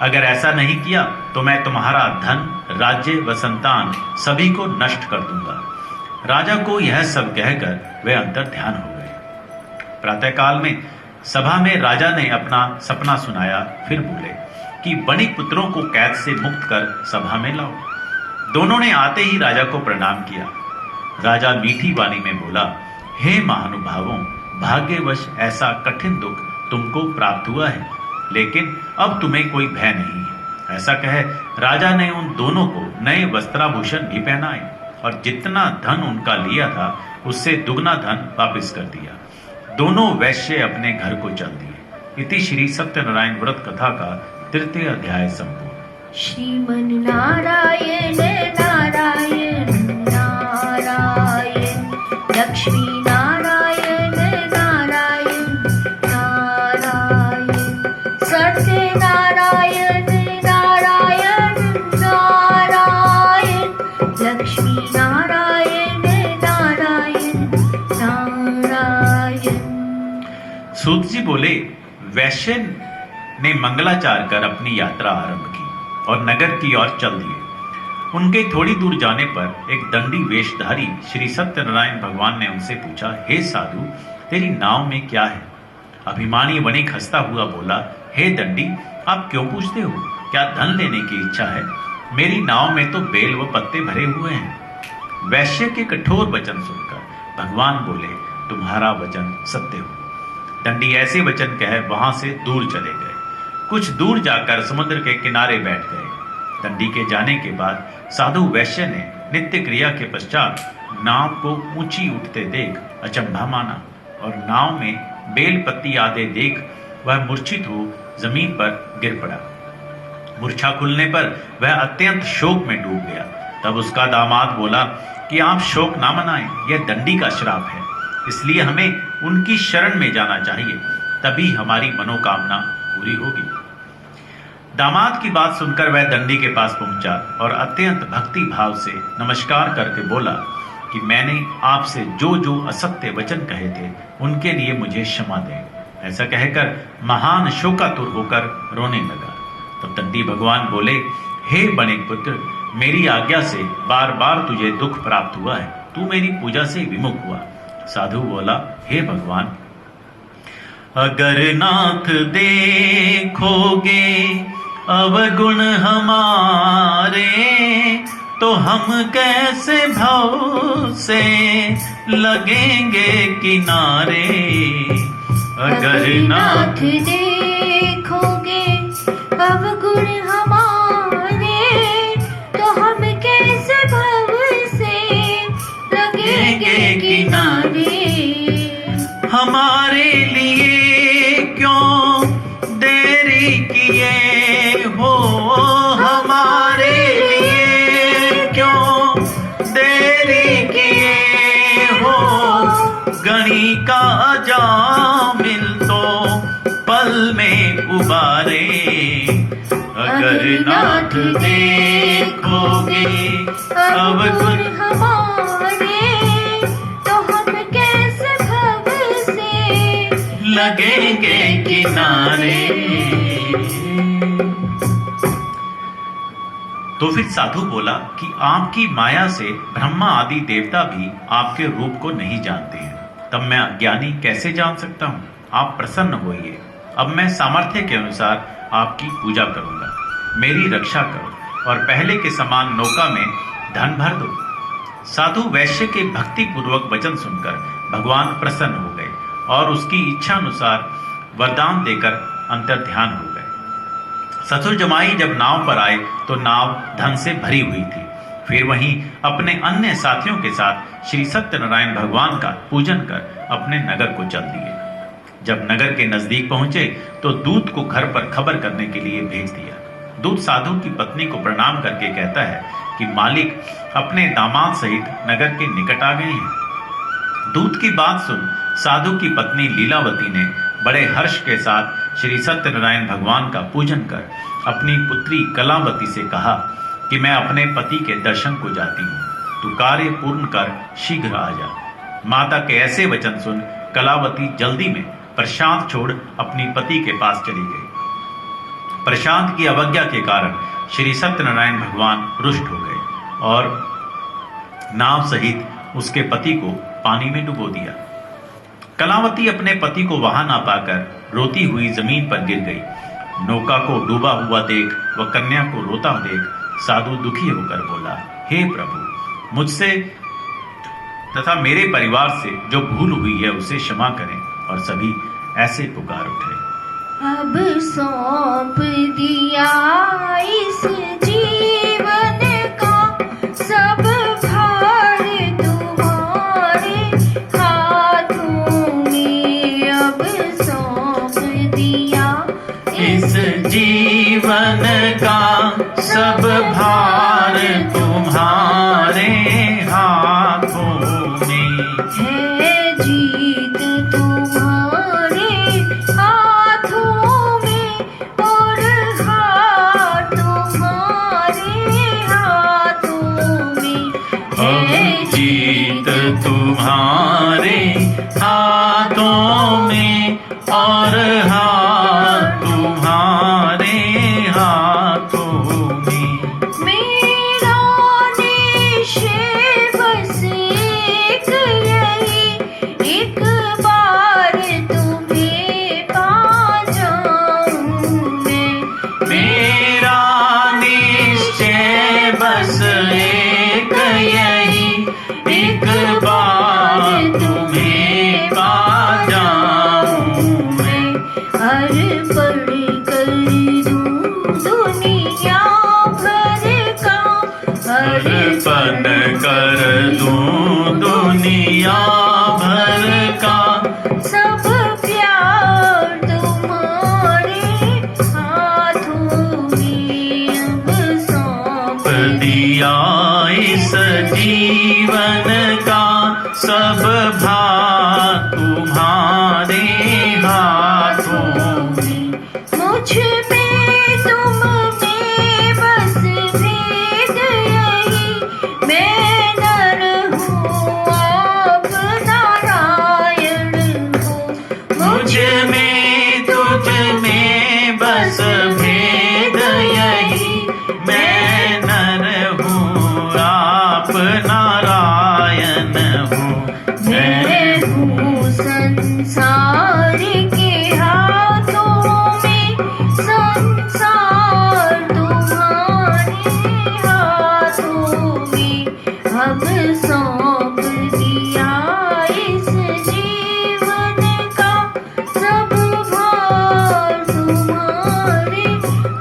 अगर ऐसा नहीं किया तो मैं तुम्हारा धन, राज्य व संतान सभी को नष्ट कर दूंगा। राजा को यह सब कहकर वे अंतर ध्यान हो गए। प्रातःकाल में सभा में राजा ने अपना सपना सुनाया, फिर बोले कि बणिक पुत्रों को कैद से मुक्त कर सभा में लाओ। दोनों ने आते ही राजा को प्रणाम किया। राजा मीठी वाणी में बोला, हे महानुभावों, भाग्यवश ऐसा कठिन दुख तुमको प्राप्त हुआ है, लेकिन अब तुम्हें कोई भय नहीं है। ऐसा कहे राजा ने उन दोनों को नए वस्त्राभूषण भी पहनाए और जितना धन उनका लिया था उससे दुगना धन वापस कर दिया। दोनों वैश्य अपने घर को चल दिए। इति श्री सत्यनारायण व्रत कथा का 3य अध्याय संपूर्ण। श्रीमन नारायण नारायण नारायण, लक्ष्मी नारायण नारायण नारायण, सत्यनारायण नारायण नारायण, लक्ष्मी नारायण नारायण नारायण। सूत जी बोले, वैश्य ने मंगलाचार कर अपनी यात्रा आरंभ की और नगर की ओर चल दिए। उनके थोड़ी दूर जाने पर एक दंडी वेशधारी श्री सत्यनारायण भगवान ने उनसे पूछा, हे साधु, तेरी नाव में क्या है? अभिमानी वणिक हंसता हुआ बोला, हे दंडी, आप क्यों पूछते हो? क्या धन लेने की इच्छा है? मेरी नाव में तो बेल व पत्ते भरे हुए हैं। वैश्य के कठोर वचन सुनकर भगवान बोले, तुम्हारा वचन सत्य हो। दंडी ऐसे वचन कह वहां से दूर चले गए। कुछ दूर जाकर समुद्र के किनारे बैठ गए। दंडी के जाने के बाद साधु वैश्य ने नित्य क्रिया के पश्चात नाव को ऊंची उठते देख अचंभा माना और नाव में बेल पत्ती आदि देख वह मूर्छित हो जमीन पर गिर पड़ा। मूर्छा खुलने पर वह अत्यंत शोक में डूब गया। तब उसका दामाद बोला कि आप शोक ना मनाएं, यह दंडी का श्राप है, इसलिए हमें उनकी शरण में जाना चाहिए, तभी हमारी मनोकामना पूरी होगी। दामाद की बात सुनकर वह दंडी के पास पहुंचा और अत्यंत भक्ति भाव से नमस्कार करके बोला कि मैंने आपसे जो जो असत्य वचन कहे थे उनके लिए मुझे क्षमा दें। ऐसा कहकर महान शोकातुर होकर रोने लगा। तब दंडी भगवान बोले, हे बणिक पुत्र, मेरी आज्ञा से बार बार तुझे दुख प्राप्त हुआ है, तू मेरी पूजा से विमुख हुआ। साधु बोला, हे भगवान, अगर नाथ देखोगे अवगुण हमारे, तो हम कैसे भव से लगेंगे किनारे। अगर नाथ देखोगे अवगुण हमारे, तो हम कैसे भव से लगेंगे किनारे। हमारे लिए क्यों मणि का जामिल तो पल में उबारे, अगर नाथ देखोगे अब गुण हमारे, तो हम कैसे भव से लगेंगे किनारे। तो फिर साधु बोला कि आपकी माया से ब्रह्मा आदि देवता भी आपके रूप को नहीं जानते हैं, तब मैं अज्ञानी कैसे जान सकता हूँ? आप प्रसन्न होइए, अब मैं सामर्थ्य के अनुसार आपकी पूजा करूंगा, मेरी रक्षा करो और पहले के समान नौका में धन भर दो। साधु वैश्य के भक्ति पूर्वक वचन सुनकर भगवान प्रसन्न हो गए और उसकी इच्छा अनुसार वरदान देकर अंतर्ध्यान हो गए। ससुर जमाई जब नाव पर आए तो नाव धन से भरी हुई थी। फिर वहीं अपने अन्य साथियों के साथ श्री सत्यनारायण भगवान का पूजन कर अपने नगर को चल दिए। जब नगर के नजदीक पहुंचे तो दूत को घर पर खबर करने के लिए भेज दिया। दूत साधु की पत्नी को प्रणाम करके कहता है कि मालिक अपने दामाद सहित नगर के निकट आ गए हैं। दूत की बात सुन साधु की पत्नी लीलावती ने बड़े हर्ष के साथ श्री सत्यनारायण भगवान का पूजन कर अपनी पुत्री कलावती से कहा कि मैं अपने पति के दर्शन को जाती हूँ, तू कार्य पूर्ण कर शीघ्र आ जा। माता के ऐसे वचन सुन कलावती जल्दी में प्रशांत छोड़ अपनी पति के पास चली गई। प्रशांत की अवज्ञा के कारण श्री सत्यनारायण भगवान रुष्ट हो गए और नाव सहित उसके पति को पानी में डुबो दिया। कलावती अपने पति को वहां ना पाकर रोती हुई जमीन पर गिर गई। नौका को डूबा हुआ देख व कन्या को रोता देख साधु दुखी होकर बोला, हे प्रभु, मुझसे तथा मेरे परिवार से जो भूल हुई है उसे क्षमा करें। और सभी ऐसे पुकार उठे, अब सौंप दिया इस जीवन का सब भार तुम्हारे हाथों में। अब सौंप दिया इस जीवन का सब भार तुम्हारे हाथों में। है जीत तुम्हारे हाथों में और हाथ तुम्हारे हाथों में। अब जीत तुम्हारे हाथों में और हाथ तुम्हारे हाथों में। मेरा निश्चय बस एक यही, एक बार तुम्हें पा जाऊं मैं। मेरा निश्चय बस एक यही, एक बार तुम्हें पा जाऊं मैं। अर्पण कर दूं दुनिया भर का, अर्पण कर दूं दुनिया भर का सब प्यार तुम्हारे हाथों में। अब सौंप दिया इस जीवन का सब भार तुम्हारे हाथों में। मुझ में तुम में बस भेद यही, मैं नर हूँ आप नारायण हो। मुझ में तुझ में बस भेद यही, मैं नर हूँ आप नारायण हूँ। मैं हूँ संसार के हाथों में, संसार तुम्हारे हाथों में। अब सौंप दिया इस जीवन का सब भार तुम्हारे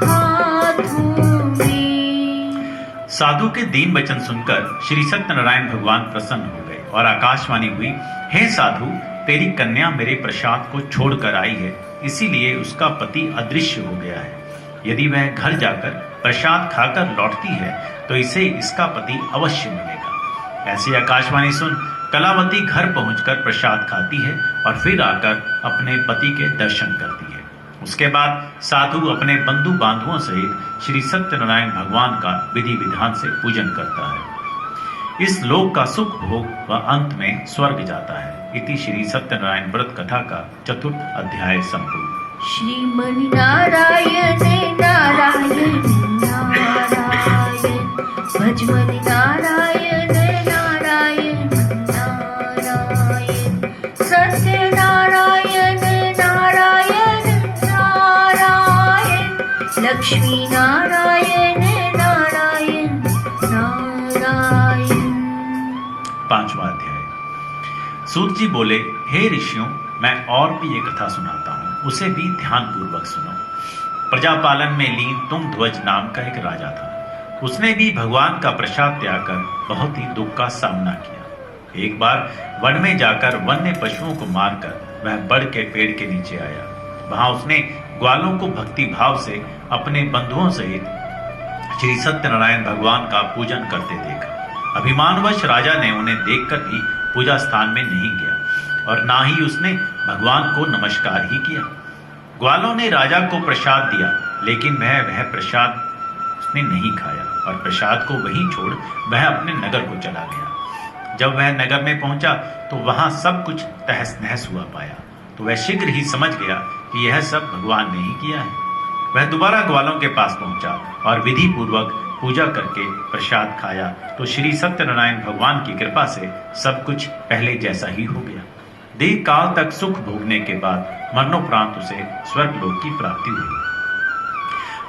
हाथों में। साधु के दीन वचन सुनकर श्री सत्यनारायण भगवान प्रसन्न हो गए और आकाशवाणी हुई, हे साधु, तेरी कन्या मेरे प्रसाद को छोड़कर आई है, इसीलिए उसका पति अदृश्य हो गया है। यदि वह घर जाकर प्रसाद खाकर लौटती है तो इसे इसका पति अवश्य मिलेगा। ऐसी आकाशवाणी सुन कलावती घर पहुंचकर प्रसाद खाती है और फिर आकर अपने पति के दर्शन करती है। उसके बाद साधु अपने बंधु बांधुओं सहित श्री सत्यनारायण भगवान का विधि विधान से पूजन करता है। इस लोक का सुख भोग व अंत में स्वर्ग जाता है। इति श्री सत्यनारायण व्रत कथा का 4th अध्याय संपूर्ण। श्रीमन् नारायण नारायण नारायण भजमनि नारायण नारायण नारायण सत्यनारायण नारायण नारायण लक्ष्मी नारायण नारायण नारायण। 5वां अध्याय। सूत जी बोले, हे ऋषियों, मैं और भी एक कथा सुनाता हूँ, उसे भी ध्यान पूर्वक सुनो। प्रजापालन में लीन तुंगध्वज नाम का एक राजा था। उसने भी भगवान का प्रसाद त्याग कर बहुत ही दुख का सामना किया। एक बार वन में जाकर वन्य पशुओं को मारकर वह बड़ के पेड़ के नीचे आया। वहां उसने ग्वालों को भक्ति भाव से अपने बंधुओं सहित श्री सत्यनारायण भगवान का पूजन करते देखा। अभिमानवश राजा ने उन्हें देखकर भी पूजा स्थान में नहीं गया और ना ही उसने भगवान को नमस्कार ही किया। ग्वालों ने राजा को प्रसाद दिया, लेकिन वह प्रसाद उसने नहीं खाया और प्रसाद को वहीं छोड़ वह अपने नगर को चला गया। जब वह नगर में पहुंचा तो वहां सब कुछ तहस नहस हुआ पाया, तो वह शीघ्र ही समझ गया कि यह सब भगवान ने ही किया है। वह दोबारा ग्वालों के पास पहुंचा और विधि पूर्वक पूजा करके प्रसाद खाया, तो श्री सत्यनारायण भगवान की कृपा से सब कुछ पहले जैसा ही हो गया। दीर्घ काल तक सुख भोगने के बाद मरणोपरांत उसे स्वर्गलोक की प्राप्ति हुई।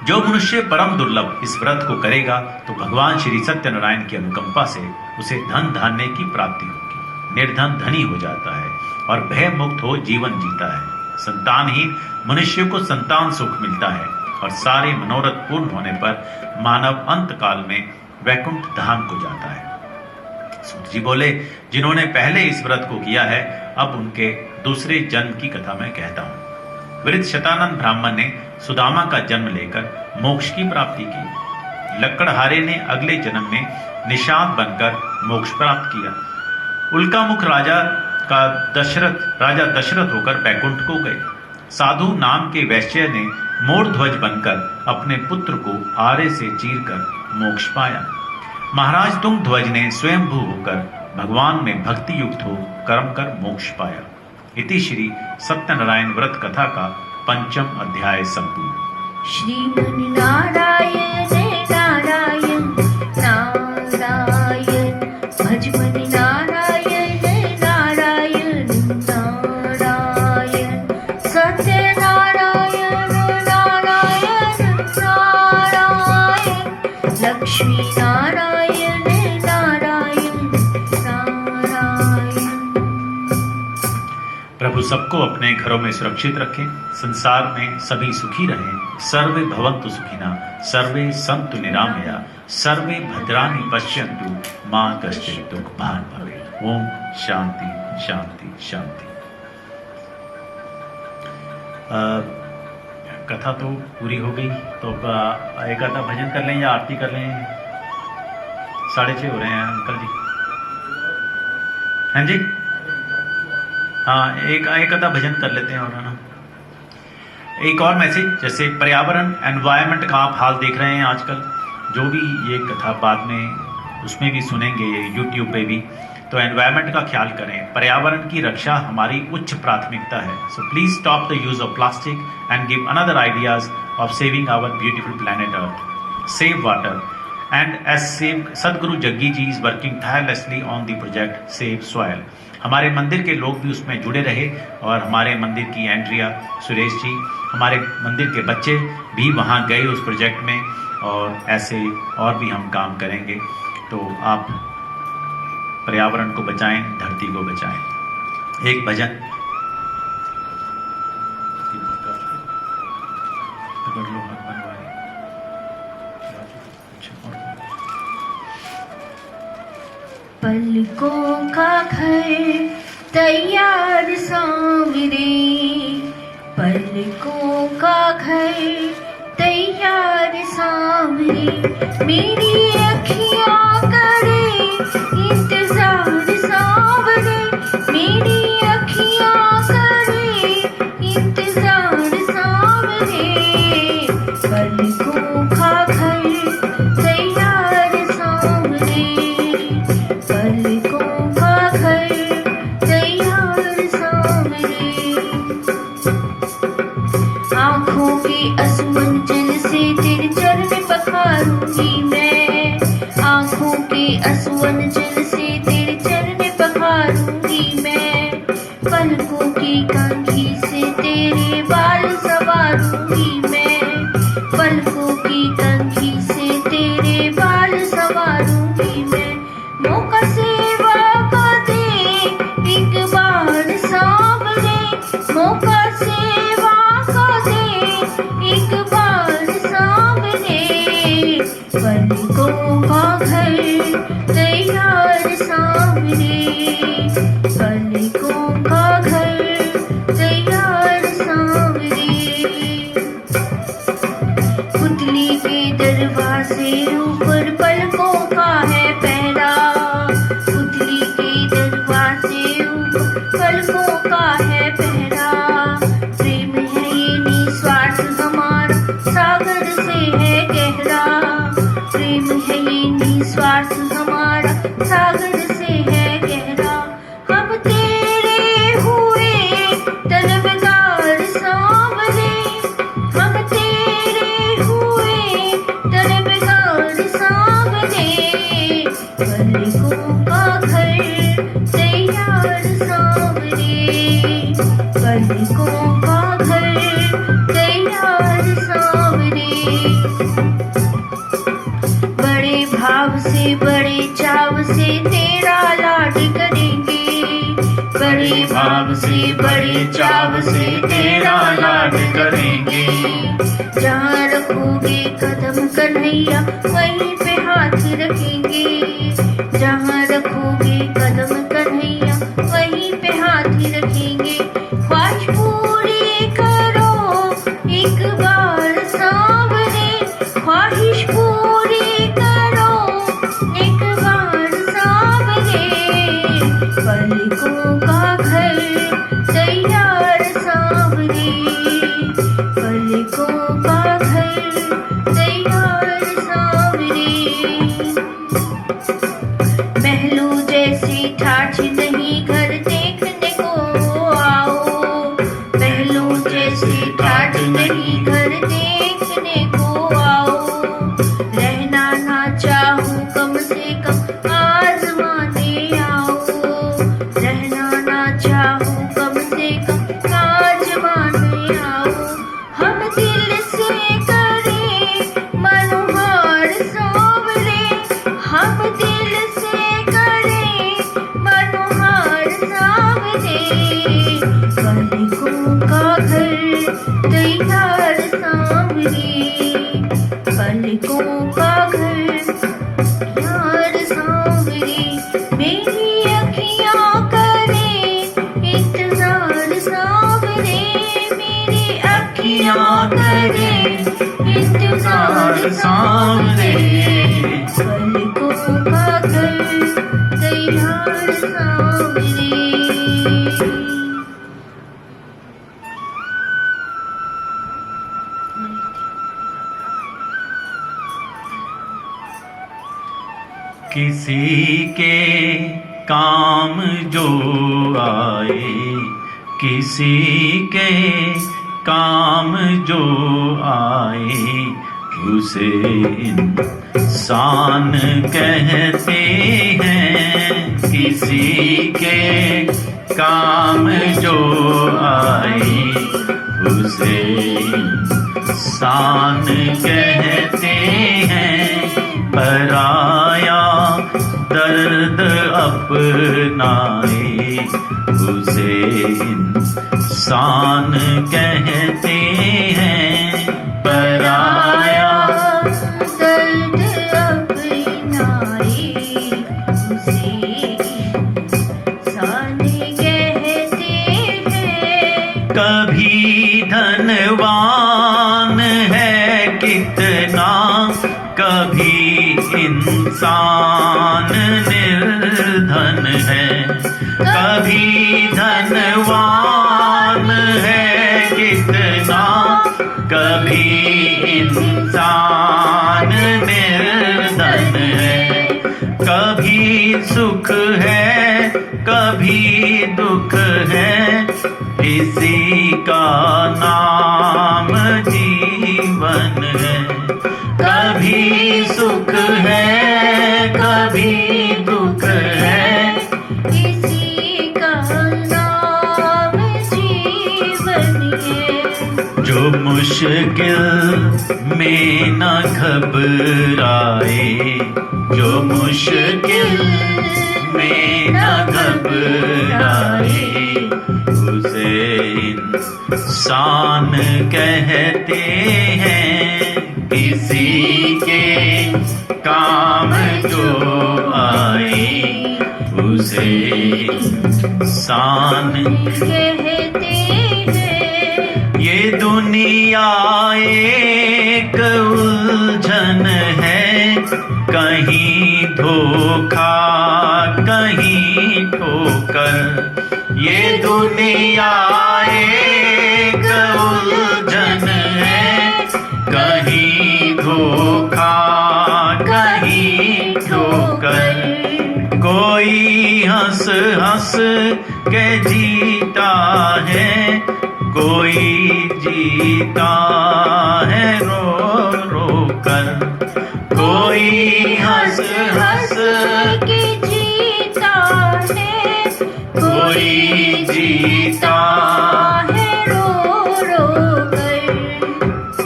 जो मनुष्य परम दुर्लभ इस व्रत को करेगा तो भगवान श्री सत्यनारायण की अनुकंपा से उसे धन धान्य की प्राप्ति होगी। निर्धन धनी हो जाता है और भय मुक्त हो जीवन जीता है। संतानहीन मनुष्य को संतान सुख मिलता है और सारे मनोरथ पूर्ण होने पर मानव अंत काल में वैकुंठ धाम को जाता है। सूत जी बोले, जिन्होंने पहले इस व्रत को किया है, अब उनके दूसरे जन्म की कथा मैं कहता हूँ। वृद्ध शतानंद ब्राह्मण ने सुदामा का जन्म लेकर मोक्ष की प्राप्ति की। लक्कड़हारे ने अगले जन्म में निषाद बनकर मोक्ष प्राप्त किया। उल्कामुख राजा दशरथ होकर बैकुंठ को गए। साधु नाम के वैश्य ने मोर ध्वज बनकर अपने पुत्र को आरे से चीरकर मोक्ष पाया। महाराज तुंगध्वज ने स्वयंभू होकर भगवान में भक्ति युक्त हो कर्म कर मोक्ष पाया। इति श्री सत्यनारायण व्रत कथा का 5वां अध्याय संपूर्ण। श्रीमन् नारायण नारायण नारायण भजमनि नारायण नारायण नारायण सत्यनारायण नारायण नारायण लक्ष्मी नारायण नारायण नारायण। प्रभु सबको अपने घरों में सुरक्षित रखें, संसार में सभी सुखी रहें। सर्वे भवन्तु सुखिनः, सर्वे सन्तु निरामया, सर्वे भद्राणि पश्यन्तु, मा कश्चित् दुःखभाग् भवेत्। ओम शांति शांति शांति। कथा तो पूरी हो गई, तो एक आधा भजन कर लें या आरती कर लें। 6:30 हो रहे हैं अंकल जी। हाँ जी, हाँ, एक आधा भजन कर लेते हैं। और है ना, एक और मैसेज, जैसे पर्यावरण एनवायरनमेंट का आप हाल देख रहे हैं आजकल, जो भी ये कथा बाद में उसमें भी सुनेंगे यूट्यूब पे भी, तो एनवायरनमेंट का ख्याल करें। पर्यावरण की रक्षा हमारी उच्च प्राथमिकता है। So please stop the use of plastic and give another ideas of saving our beautiful planet earth. Save water and as Sadhguru Jaggi ji is working tirelessly on the project Save Soil। हमारे मंदिर के लोग भी उसमें जुड़े रहे और हमारे मंदिर की एंड्रिया सुरेश जी, हमारे मंदिर के बच्चे भी वहाँ गए उस प्रोजेक्ट में, और ऐसे और भी हम काम करेंगे। तो आप पर्यावरण को बचाएं, धरती को बचाएं। एक भजन पलकों का घर तैयार सांवरे, पलकों का घर तैयार सांवरे, मेरी अखियाँ करे इंतजार। असवन जल से तेरे चरण पखारूंगी मैं, पलकों की कंघी से तेरे बाल संवारूंगी मैं, पलकों की कंघी से तेरे बाल संवारूंगी मैं। मौका सेवा का दे एक बार सामने, मौका सेवा का दे एक बार सामने, पलकों का घर तैयार सामने, पलकों का घर तैयार सामने। पुतली के दरवाजे ऊपर पलकों का है पहरा, पुतली के दरवाजे ऊपर पलकों का है पहरा। प्रेम है ये निस्वार्थ हमारा, सागर से है गहरा, प्रेम है ये निस्वार्थ हमारा, सागर से है गहरा। हम तेरे हुए तलबगार सांवरे, हम तेरे हुए तलबगार सांवरे, पलकों का घर तैयार सांवरे, पलकों का घर तैयार सांवरे। बड़े भाव से बड़े चाव से तेरा लाड करेंगे, बड़े भाव से बड़े चाव से तेरा लाड करेंगे। जहाँ रखोगे कदम कन्हैया वहीं पे हाथ रखेंगे, जहाँ रखोगे कदम कन्हैया वहीं पे हाथ रखेंगे। ख्वाहिश पूरी करो एक बार सांवरे, ख्वाहिश पूरी करो एक बार सांवरे, पलकों का घर तैयार सांवरे, पलकों का घर तैयार सांवरे। महलों जैसी ठाठ नहीं घर देखने को आओ, महलों जैसी ठाठ नहीं घर देखने को आओ। रहना ना चाहूं कम से कम आजमाने आओ, रहना ना चाहूं कम से कम आजमाने आओ। हम दिल से करें मनोहार सांवरे, हम दिल से करें मनोहार सांवरे, पलकों का घर तैयार सांवरे, पलकों का घर तैयार सांवरे। मेरी अखियाँ करें इंतजार सांवरे, मेरी अखियाँ करें इंतजार सांवरे, पलकों का घर तैयार सांवरे। किसी के काम जो आए, किसी के काम जो आए, उसे इंसान कहते हैं। किसी के काम जो आए, उसे इंसान कहते हैं। पराया दर्द अपनाए, उसे इंसान कहते हैं। पराया दर्द अपनाए, उसे इंसान कहते हैं। कभी धनवान है कितना, कभी इंसान निर्धन है। कभी धनवान है कितना, कभी इंसान निर्धन है। कभी सुख है कभी दुख है, इसी का नाम जीवन है। कभी सुख है कभी मुश्किल में न घबराए, जो मुश्किल में न घबराए, उसे इंसान कहते हैं। किसी के काम जो आए, उसे इंसान कहते हैं। ये दुनिया एक उलझन है, कहीं धोखा कहीं ठोकर। ये दुनिया एक उलझन है, कहीं धोखा कहीं ठोकर। कोई हंस हंस के जीता है, कोई जीता है रो रो कर। कोई हंस हंस के जीता है, कोई जीता है रो रो कर।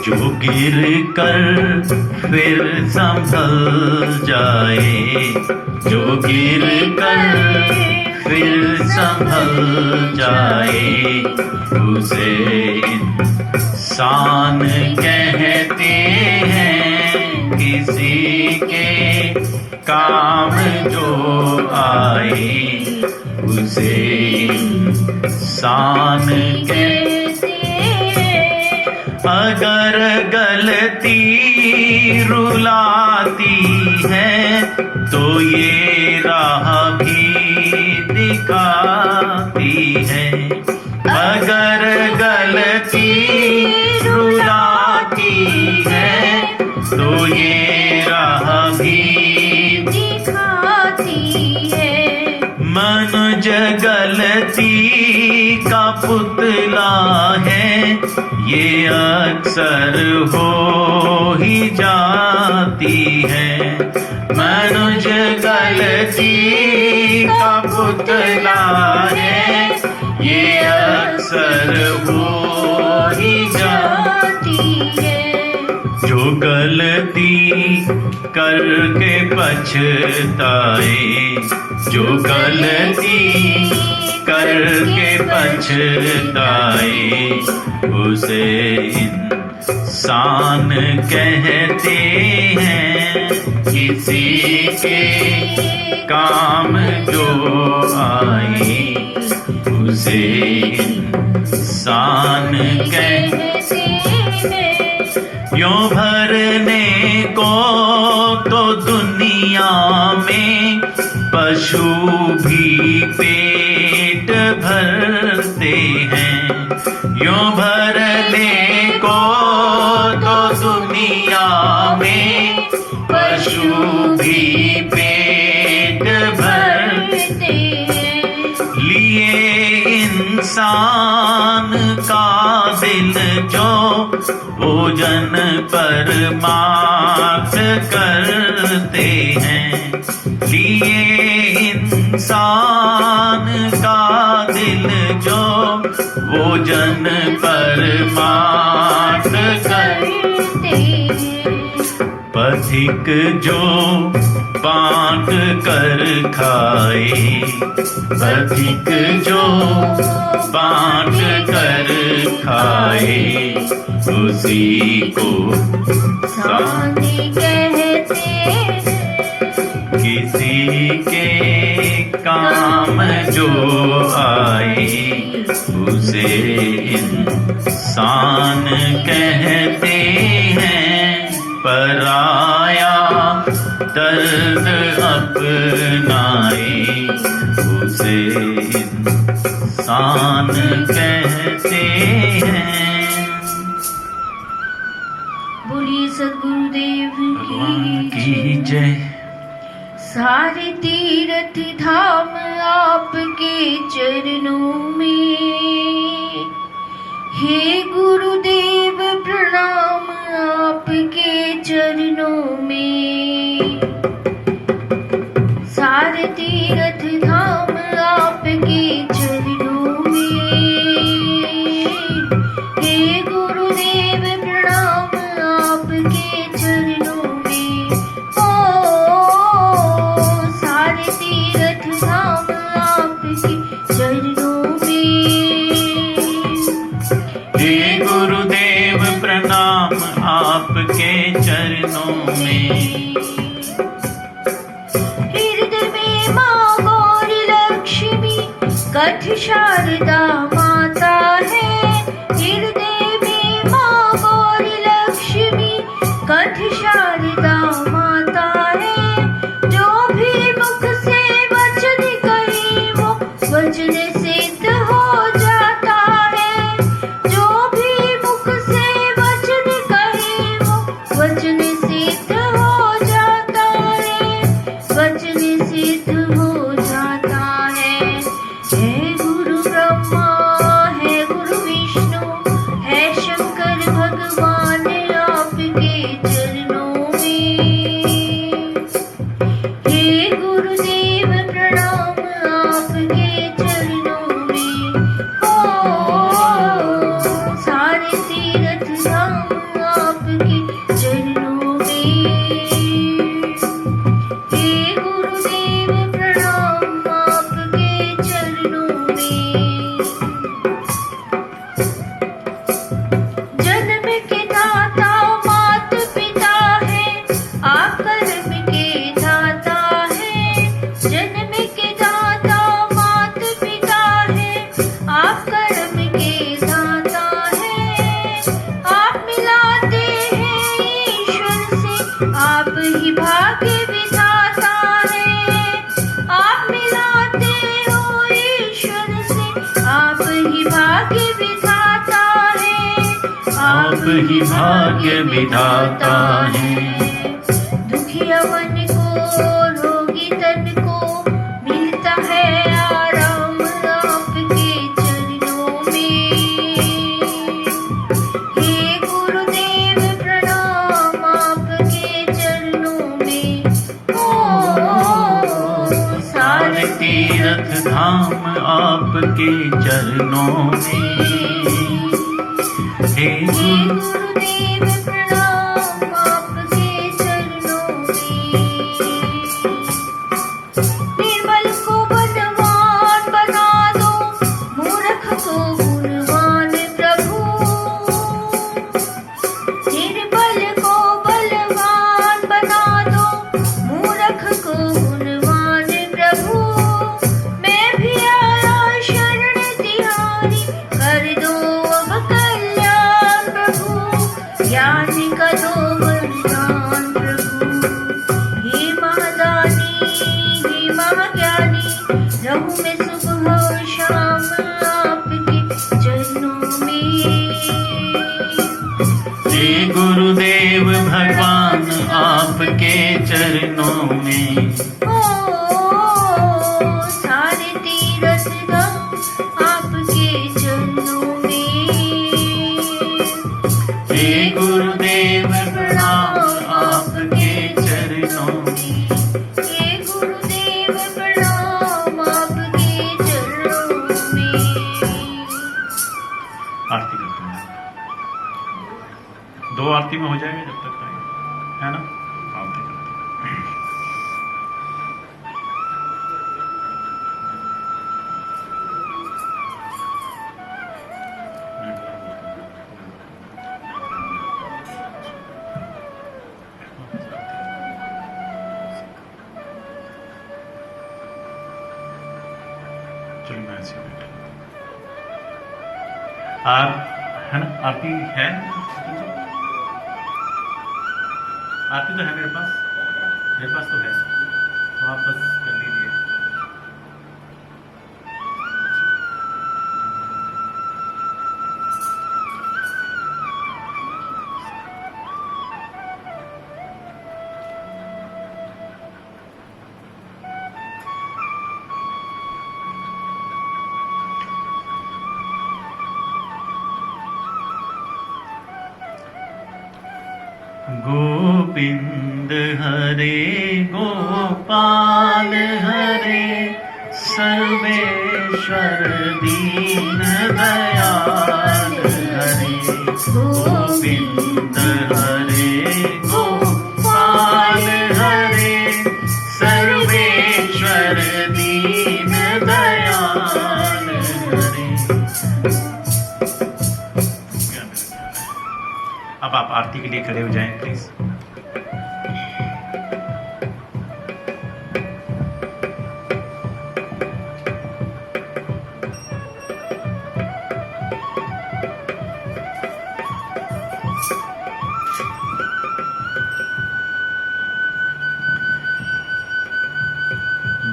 जो गिर कर फिर संभल जाए, जो गिर कर फिर संभल जाए, उसे इंसान कहते हैं। किसी के काम जो आए, उसे इंसान कहते हैं। अगर गलती रुलाती है, तो ये राह भी दिखाती है। अगर गलती रुलाती है, तो ये राह भी दिखाती है। मनुज गलती का पुतला है, ये अक्सर हो ही जाती है। मनुज गलती का पुतला है, ये अक्सर हो ही जाती है। जो गलती करके पछताए, जो गलती करके पछताए, उसे इंसान कहते हैं। किसी के काम जो आए, उसे इंसान कहते हैं। यों भरने को तो दुनिया में पशु भी पेट भरते हैं। यों भरने को तो दुनिया में पशु भी पेट भरते हैं। लिए इंसान का दिल जो भोजन परमार्थ करते हैं। लिए इंसान का दिल जो भोजन परमार्थ करते हैं। पथिक जो बांट कर खाए, पथिक जो बांट कर खाए, उसी को शांति कहते हैं। किसी के काम जो आए, उसे इंसान कहते हैं। पराया दर्द अपनाए, उसे इंसान कहते हैं। बोलिए सद्गुरुदेव भगवान की जय। सारे तीर्थ धाम आपके चरणों में, हे गुरुदेव प्रणाम आपके चरणों में। सारे तीर्थ धाम आपके चरणों में, हे गुरुदेव चरणों में। हे गुरुदेव प्रणाम आपके चरणों में। हृदय में माँ गौरी लक्ष्मी कठ शारदा माता है। हृदय में माँ गौरी लक्ष्मी कठ शारदा माता है। जो भी मुख से वचन कहे वो वचन सिद्ध हो जाता है। जो भी मुख से वचन कहे वो वचन सिद्ध हो जाता है। वचन सिद्ध हो जाता है। हे गुरु ब्रह्मा है गुरु विष्णु है शंकर भगवान आपके चरणों में। हे गुरुदेव प्रणाम आपके चरणों में। ओ सारे तीर्थ धाम आपके चरणों में। हे गुरुदेव प्रणाम आपके चरणों में। जन्म के दाता मात पिता है आप कर्म के दाता है। जन्म के दाता मात पिता है आप कर्म के दाता है। आप मिलाते हैं ईश्वर से आप ही भाग्य विधाता है। आप मिलाते हो ईश्वर से आप ही भाग्य विधाता है। आप ही भाग्य विधाता है। दुखिया मन को रोगी तन को मिलता है आराम आपके चरणों में। हे गुरुदेव प्रणाम आपके चरणों में। ओ सारे तीर्थ धाम आपके चरणों में। हे हे गुरुदेव प्रणाम आपके चरणों में। निर्मल को बलवान बना दो मूर्ख को गुणवान प्रभु। निर्बल को बलवान बना दो मूर्ख को गुणवान प्रभु। मैं भी आया शरण तिहारी कर दो अब कल्याण प्रभु। ज्ञान का दो वरदान प्रभु। हे महादानी हे महाज्ञानी रहूं मैं सुबह और शाम आपके चरणों में। हे गुरुदेव भगवान आपके चरणों में। ओ सारे तीर्थ धाम आपके चरणों में। हे गुरुदेव प्रणाम आपके चरणों में। हे गुरुदेव प्रणाम आपके चरणों में। आरती करते हैं। 2 आरती में हो जाएगा जब तक आएगा, है ना? आरती करते हैं। चलो मैं ऐसे बैठा है ना? आरती है, आरती तो है मेरे पास तो है, तो आप बस कर लीजिए। गोविंद हरे गोपाल हरे सर्वेश्वर दीन दयाल हरे। गोविंद हरे गोपाल हरे सर्वेश्वर दीन दयाल अब आप आरती के लिए खड़े हो जाएं प्लीज।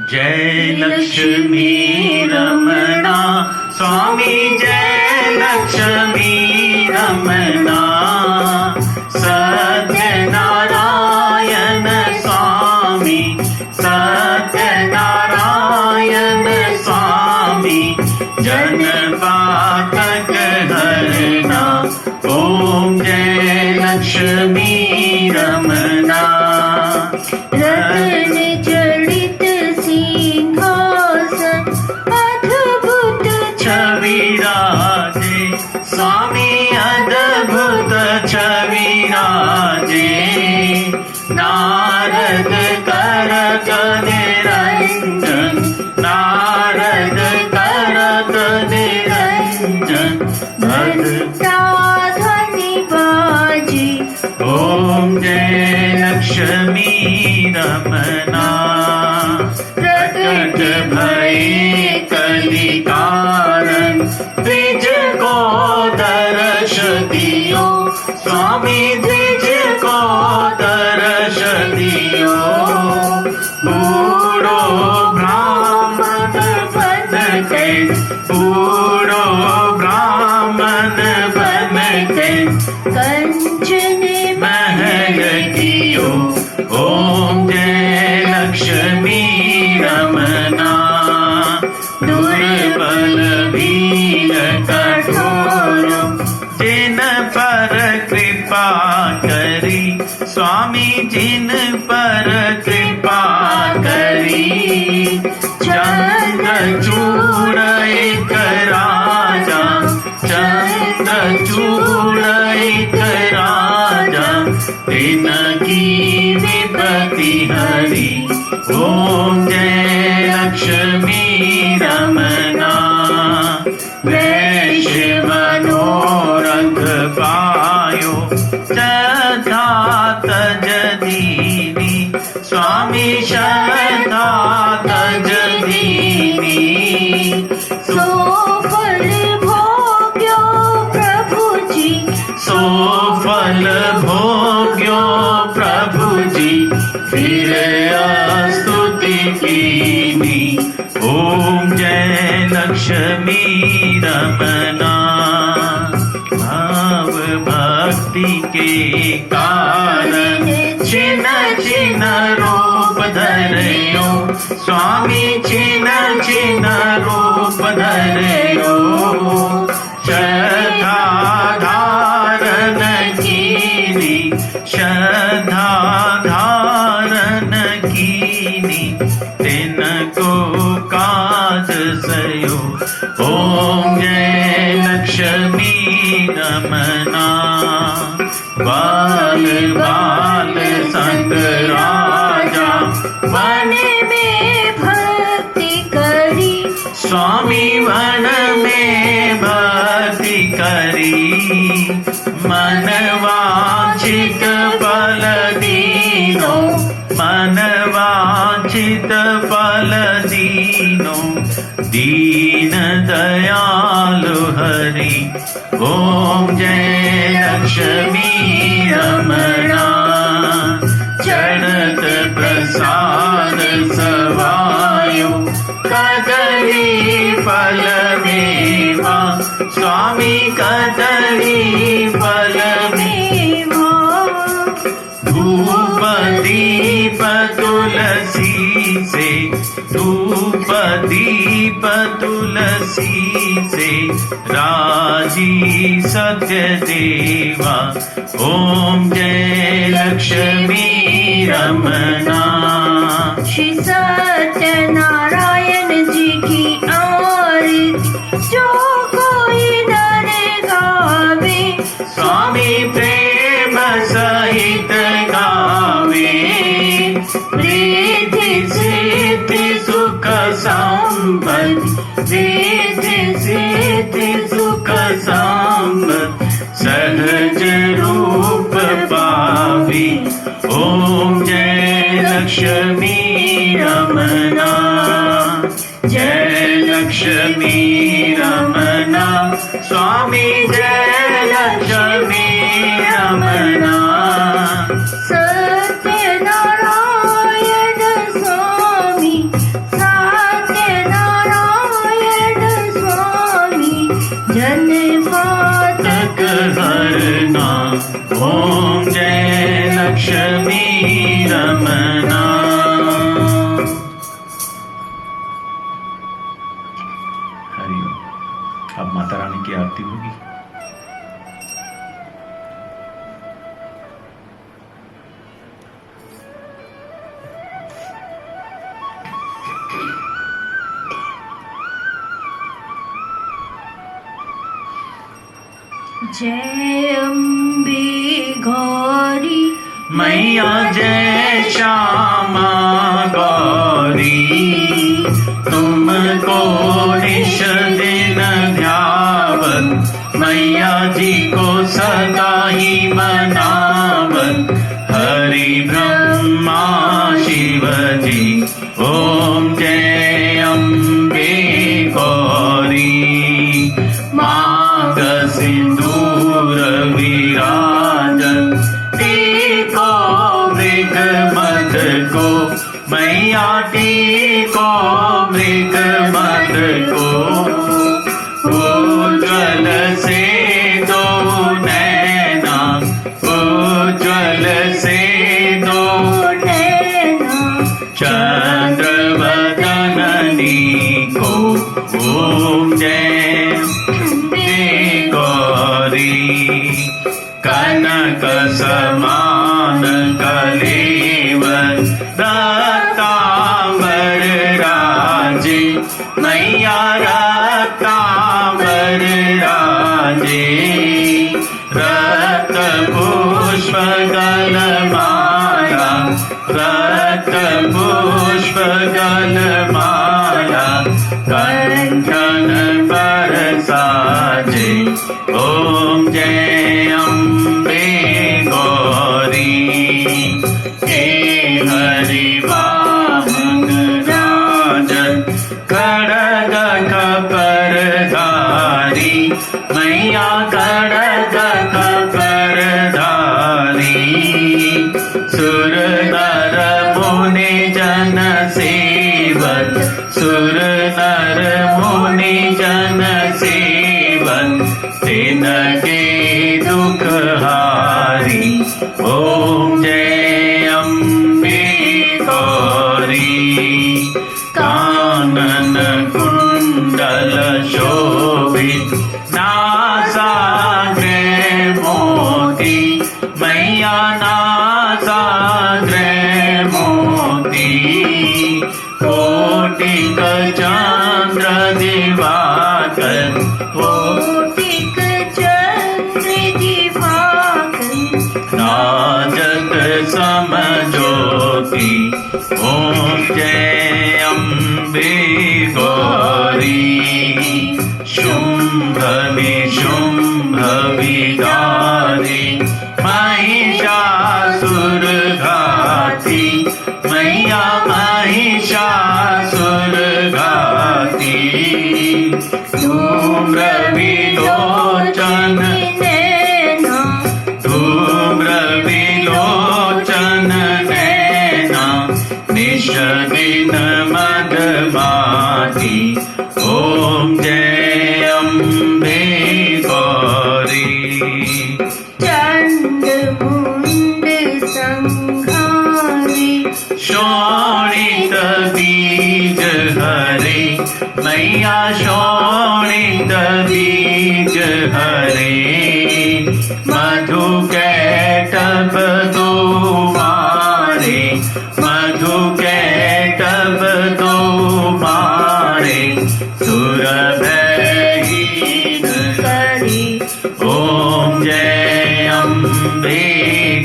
जय लक्ष्मी रमणा स्वामी, जय लक्ष्मी रमणा, सत्यनारायण स्वामी, सत्यनारायण स्वामी, जन पातक हरना, ओम जय लक्ष्मी रमणा। रत्न जड़ित सिंहासन अद्भुत छविराजे, स्वामी अद्भुत छविराजे, नारद करक निरंजन, नारद करक निरंजन, भद्रा ध्वनि बाजी, ओम जय लक्ष्मी रमणा। प्रकट भये कलिकारण, द्विज को दर्श दियो, स्वामी द्विज को दर्श दियो। बूढ़ो ब्राह्मण बन के, बूढ़ो ब्राह्मण बन के, कंचन महल कियो, ओम जय लक्ष्मी रमणा। दुर्बल वीर कठोर, जिन पर कृपा करी, स्वामी जिन पर कृपा करी। चंद्रचूड़ एक राजा, चंद्रचूड़ एक राजा, तिनकी विपत्ति हरी, ओम जय लक्ष्मी रमणा। वैश्य मनोरथ पायो, श्रद्धा तज दीनी, स्वामी श्रद्धा तज दीनी। सोफल भोग्यो प्रभु जी, सोफल भोग्यो प्रभु जी, फिर स्तुति कीनी, ओम जय लक्ष्मी रमणा। भाव भक्ति के कारण छिन छिन रूप धरयो, स्वामी छिन छिन रूप धरयो। श्रद्धा धारण कीनी, श्रद्धा धारण कीनी, तिनको काज सयो, ओम जय लक्ष्मी रमणा। बाल बाल संग राजा, वन में भक्ति करी, स्वामी वन में भक्ति करी। मन वांछित फल दीनो, मन वांछित फल दीनो, दीन दयालु हरि, ओम जय लक्ष्मी रमणा। चढ़त प्रसाद सवायो, कदली फल मेवा, स्वामी कदली फल मेवा। धूप दीप तुलसी से, धूप दीप तुलसी से, राजी सत्य देवा, ओम जय लक्ष्मी रमणा। श्री सत्यनारायण जी की आरती जो कोई नर गावे, स्वामी प्रेम सहित गावे। रिद्धि सिद्धि सुख संपत्ति लक्ष्मी रमना, स्वामी जय लक्ष्मी रमना। सत्यनारायण स्वामी, सत्यनारायण स्वामी, जन पातक हरना, ओम जय लक्ष्मी रमना। हरिओम। अब माता रानी की आरती होगी। जय अम्बे गौरी मैया जय श्यामा गौरी, तुमको निश दिन ध्यावत, मैया जी को सदा ही मनावत। हरि ब्रह्मा शिव जी, ओम जय अम्बे गौरी। मांग सिंदूर विराजन, टीको मृग मद को, मैया टीको मृग मद को। उज्ज्वल से दो नैना, उज्ज्वल से दो नैना, चंद्र वदननी को, ओम जय गौरी। कनक समान कलेवर, रत्तांबर राजे, मैया रत्तांबर राजे। रत पुष्प गलमाला, रत पुष्प गलमाला, कंठन पर साजे, ओम जय अम्बे गौरी। हे हरि वाहन राजन, खड़ग कपरधारी, मैया खड़ग कपरधारी। सुर नर मुनि जन सेवन, सुर नर मुनि जन सेवन, तिनके दुख हारी, ओम जय अम्बे गौरी। कानन कुंडल शोभित, नासाग्र मोती, मैया नासाग्र मोती। कोटिक चंद्र दिवाकर, कोटिक चंद्र दिवाकर, राजत समज्योति, ओम जय अम्बे गौरी। शुंभ निशुंभ विदारी, महिषासुर घाती, मैया महिषासुर घाती। धूम्र विलोचन नैना, धूम्र विलोचन नैना, निश दिन मदमाती, ओम जय अम्बे गौरी। चंड मुंड संहारी, शोणित बीज हरे, मैया शोणित बीज हरे। मधु कैटभ दो मारे, मधु कैटभ दो मारे। सुरभहीन करी, ओम जय अम्बे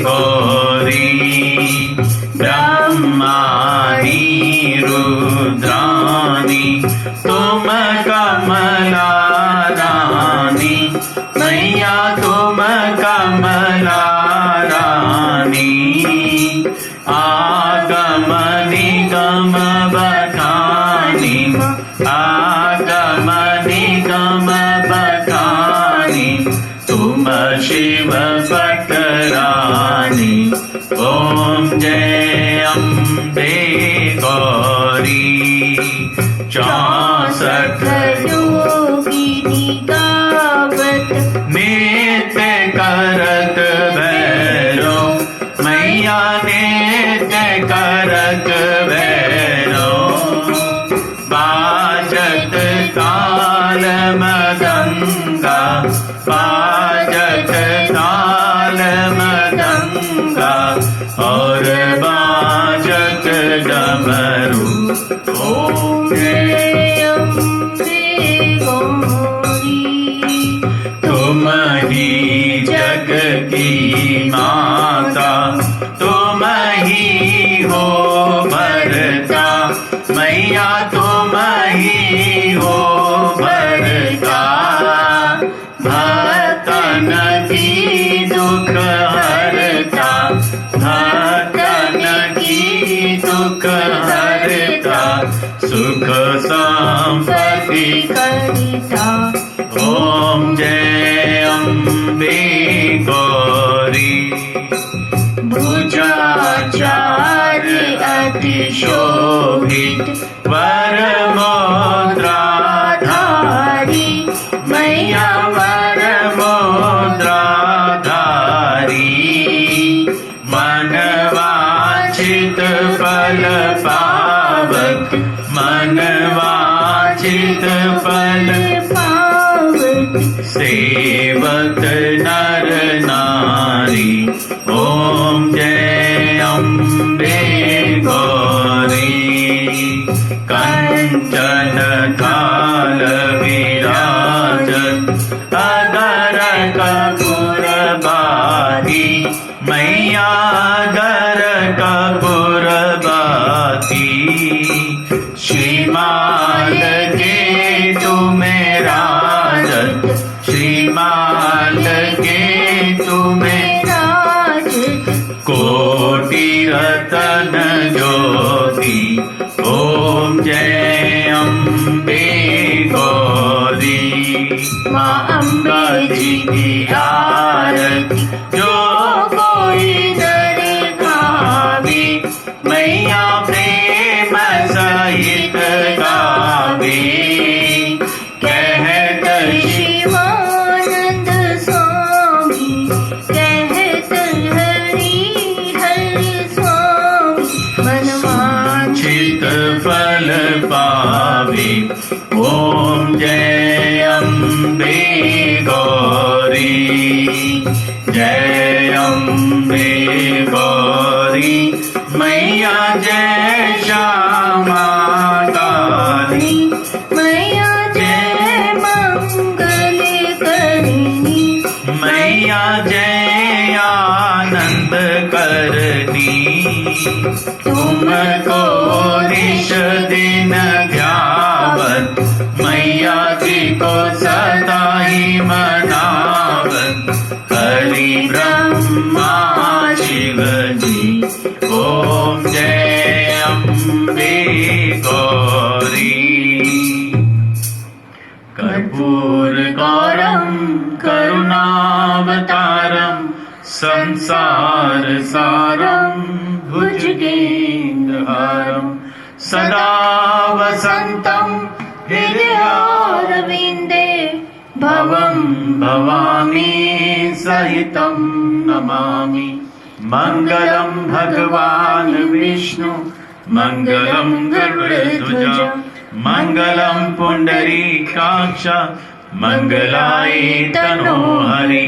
गौरी। ब्रह्माणी रुद्राणी, तुम कमला रानी, मैया तुम कमला रानी। आगम निगम बखानी, आगम गम निगम बखानी तुम शिव पटरानी। ओम जय अम्बे गौरी 64 योगिनी गावत नित्य करत भैरो मैया नित्य करत भैरो। बाजत ताल मदंगा बाजत ताल मदंगा और बाजत डमरू। ओम जय अम्बे गौरी तुम ही जग की माता तुम ही हो भरता मैया तुम ही हो भरता। भक्तन की दुख हरता भक्तन की दुख हरता सुख संपत्ति करिता। ओम जय अम्बे गौरी। भुजाचार्य अति शोभित वर मुद्राधारी मैया वर मुद्राधारी। मन वांछित फल पावत मन वांछित फल सेवत नर नारी। ओम जय अम्बे गौरी। कंचन थाल विराजत अगर कपूर बाती मैया अगर कपूर बाती। श्रीमाल के तुम्हें राजत श्रीमाल के तुम्हें कोटि रतन ज्योति। ओम जय अम्बे गौरी। माँ अम्बा जी की आरती जो कोई नर गावे मैया प्रेम सहित गावे। कहत शिवानंद स्वामी कहत हरि हरि स्वामी मन वांछित फल पावे। ओम जय अम्बे गौरी जय अम्बे गौरी मैया जय श्यामा काली मैया जय मंगल करनी मैया जय आनंद करनी। तुमको निश दिन ध्यावत मैया जी को सदा ही मनावत हरि ब्रह्मा शिव जी। ओम जय अम्बे गौरी। कर्पूर गौरम करुणावतारम संसार सारम भुजगेन्द्रहारम सदा वसंतम हृदयारविंदे भवं भवामी सहितं नमामि। मंगलम भगवान विष्णु मंगलम गरुड़ध्वज मंगलम पुंडरीकाक्ष मंगलाय तनोहरि।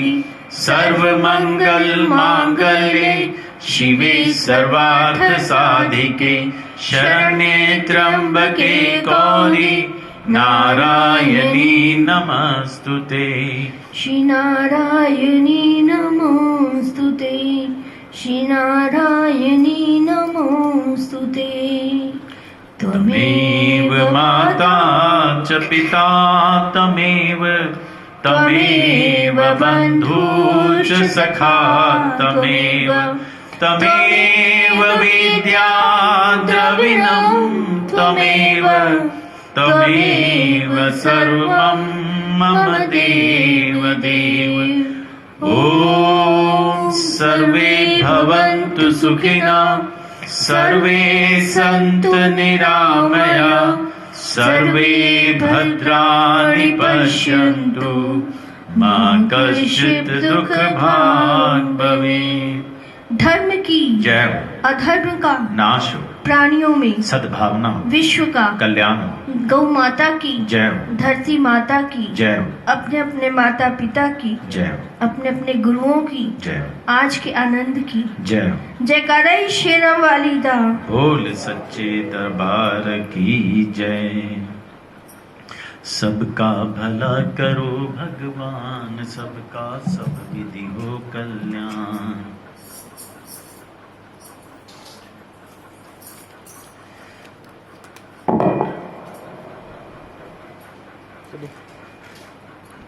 सर्वमंगल मांगल्ये शिवे सर्वार्थ साधिके शरण्ये त्र्यंबके गौरी नारायणी नमस्तुते। श्री नारायणी नमोस्तुते श्री नारायणी नमोस्तुते। त्वमेव माता च पिता तमेव बन्धुश्च सखा तमेव विद्या द्रविणं त्वमेव सर्वं मम देव देव। ॐ सर्वे भवन्तु सुखिनः, सर्वे सन्तु निरामयाः, सर्वे भद्राणि पश्यन्तु, मा कश्चित् दुःखभाग् भवेत्। धर्म की जय हो, अधर्म का नाश हो, प्राणियों में सद्भावना हो, विश्व का कल्याण हो। गौ माता की जय हो, धरती माता की जय हो, अपने अपने माता पिता की जय हो, अपने अपने गुरुओं की जय हो, आज के आनंद की जय हो। जयकारा शेरा वाली दा। बोल सच्चे दरबार की जय। सबका भला करो भगवान, सबका सब विधि हो कल्याण। चलिए।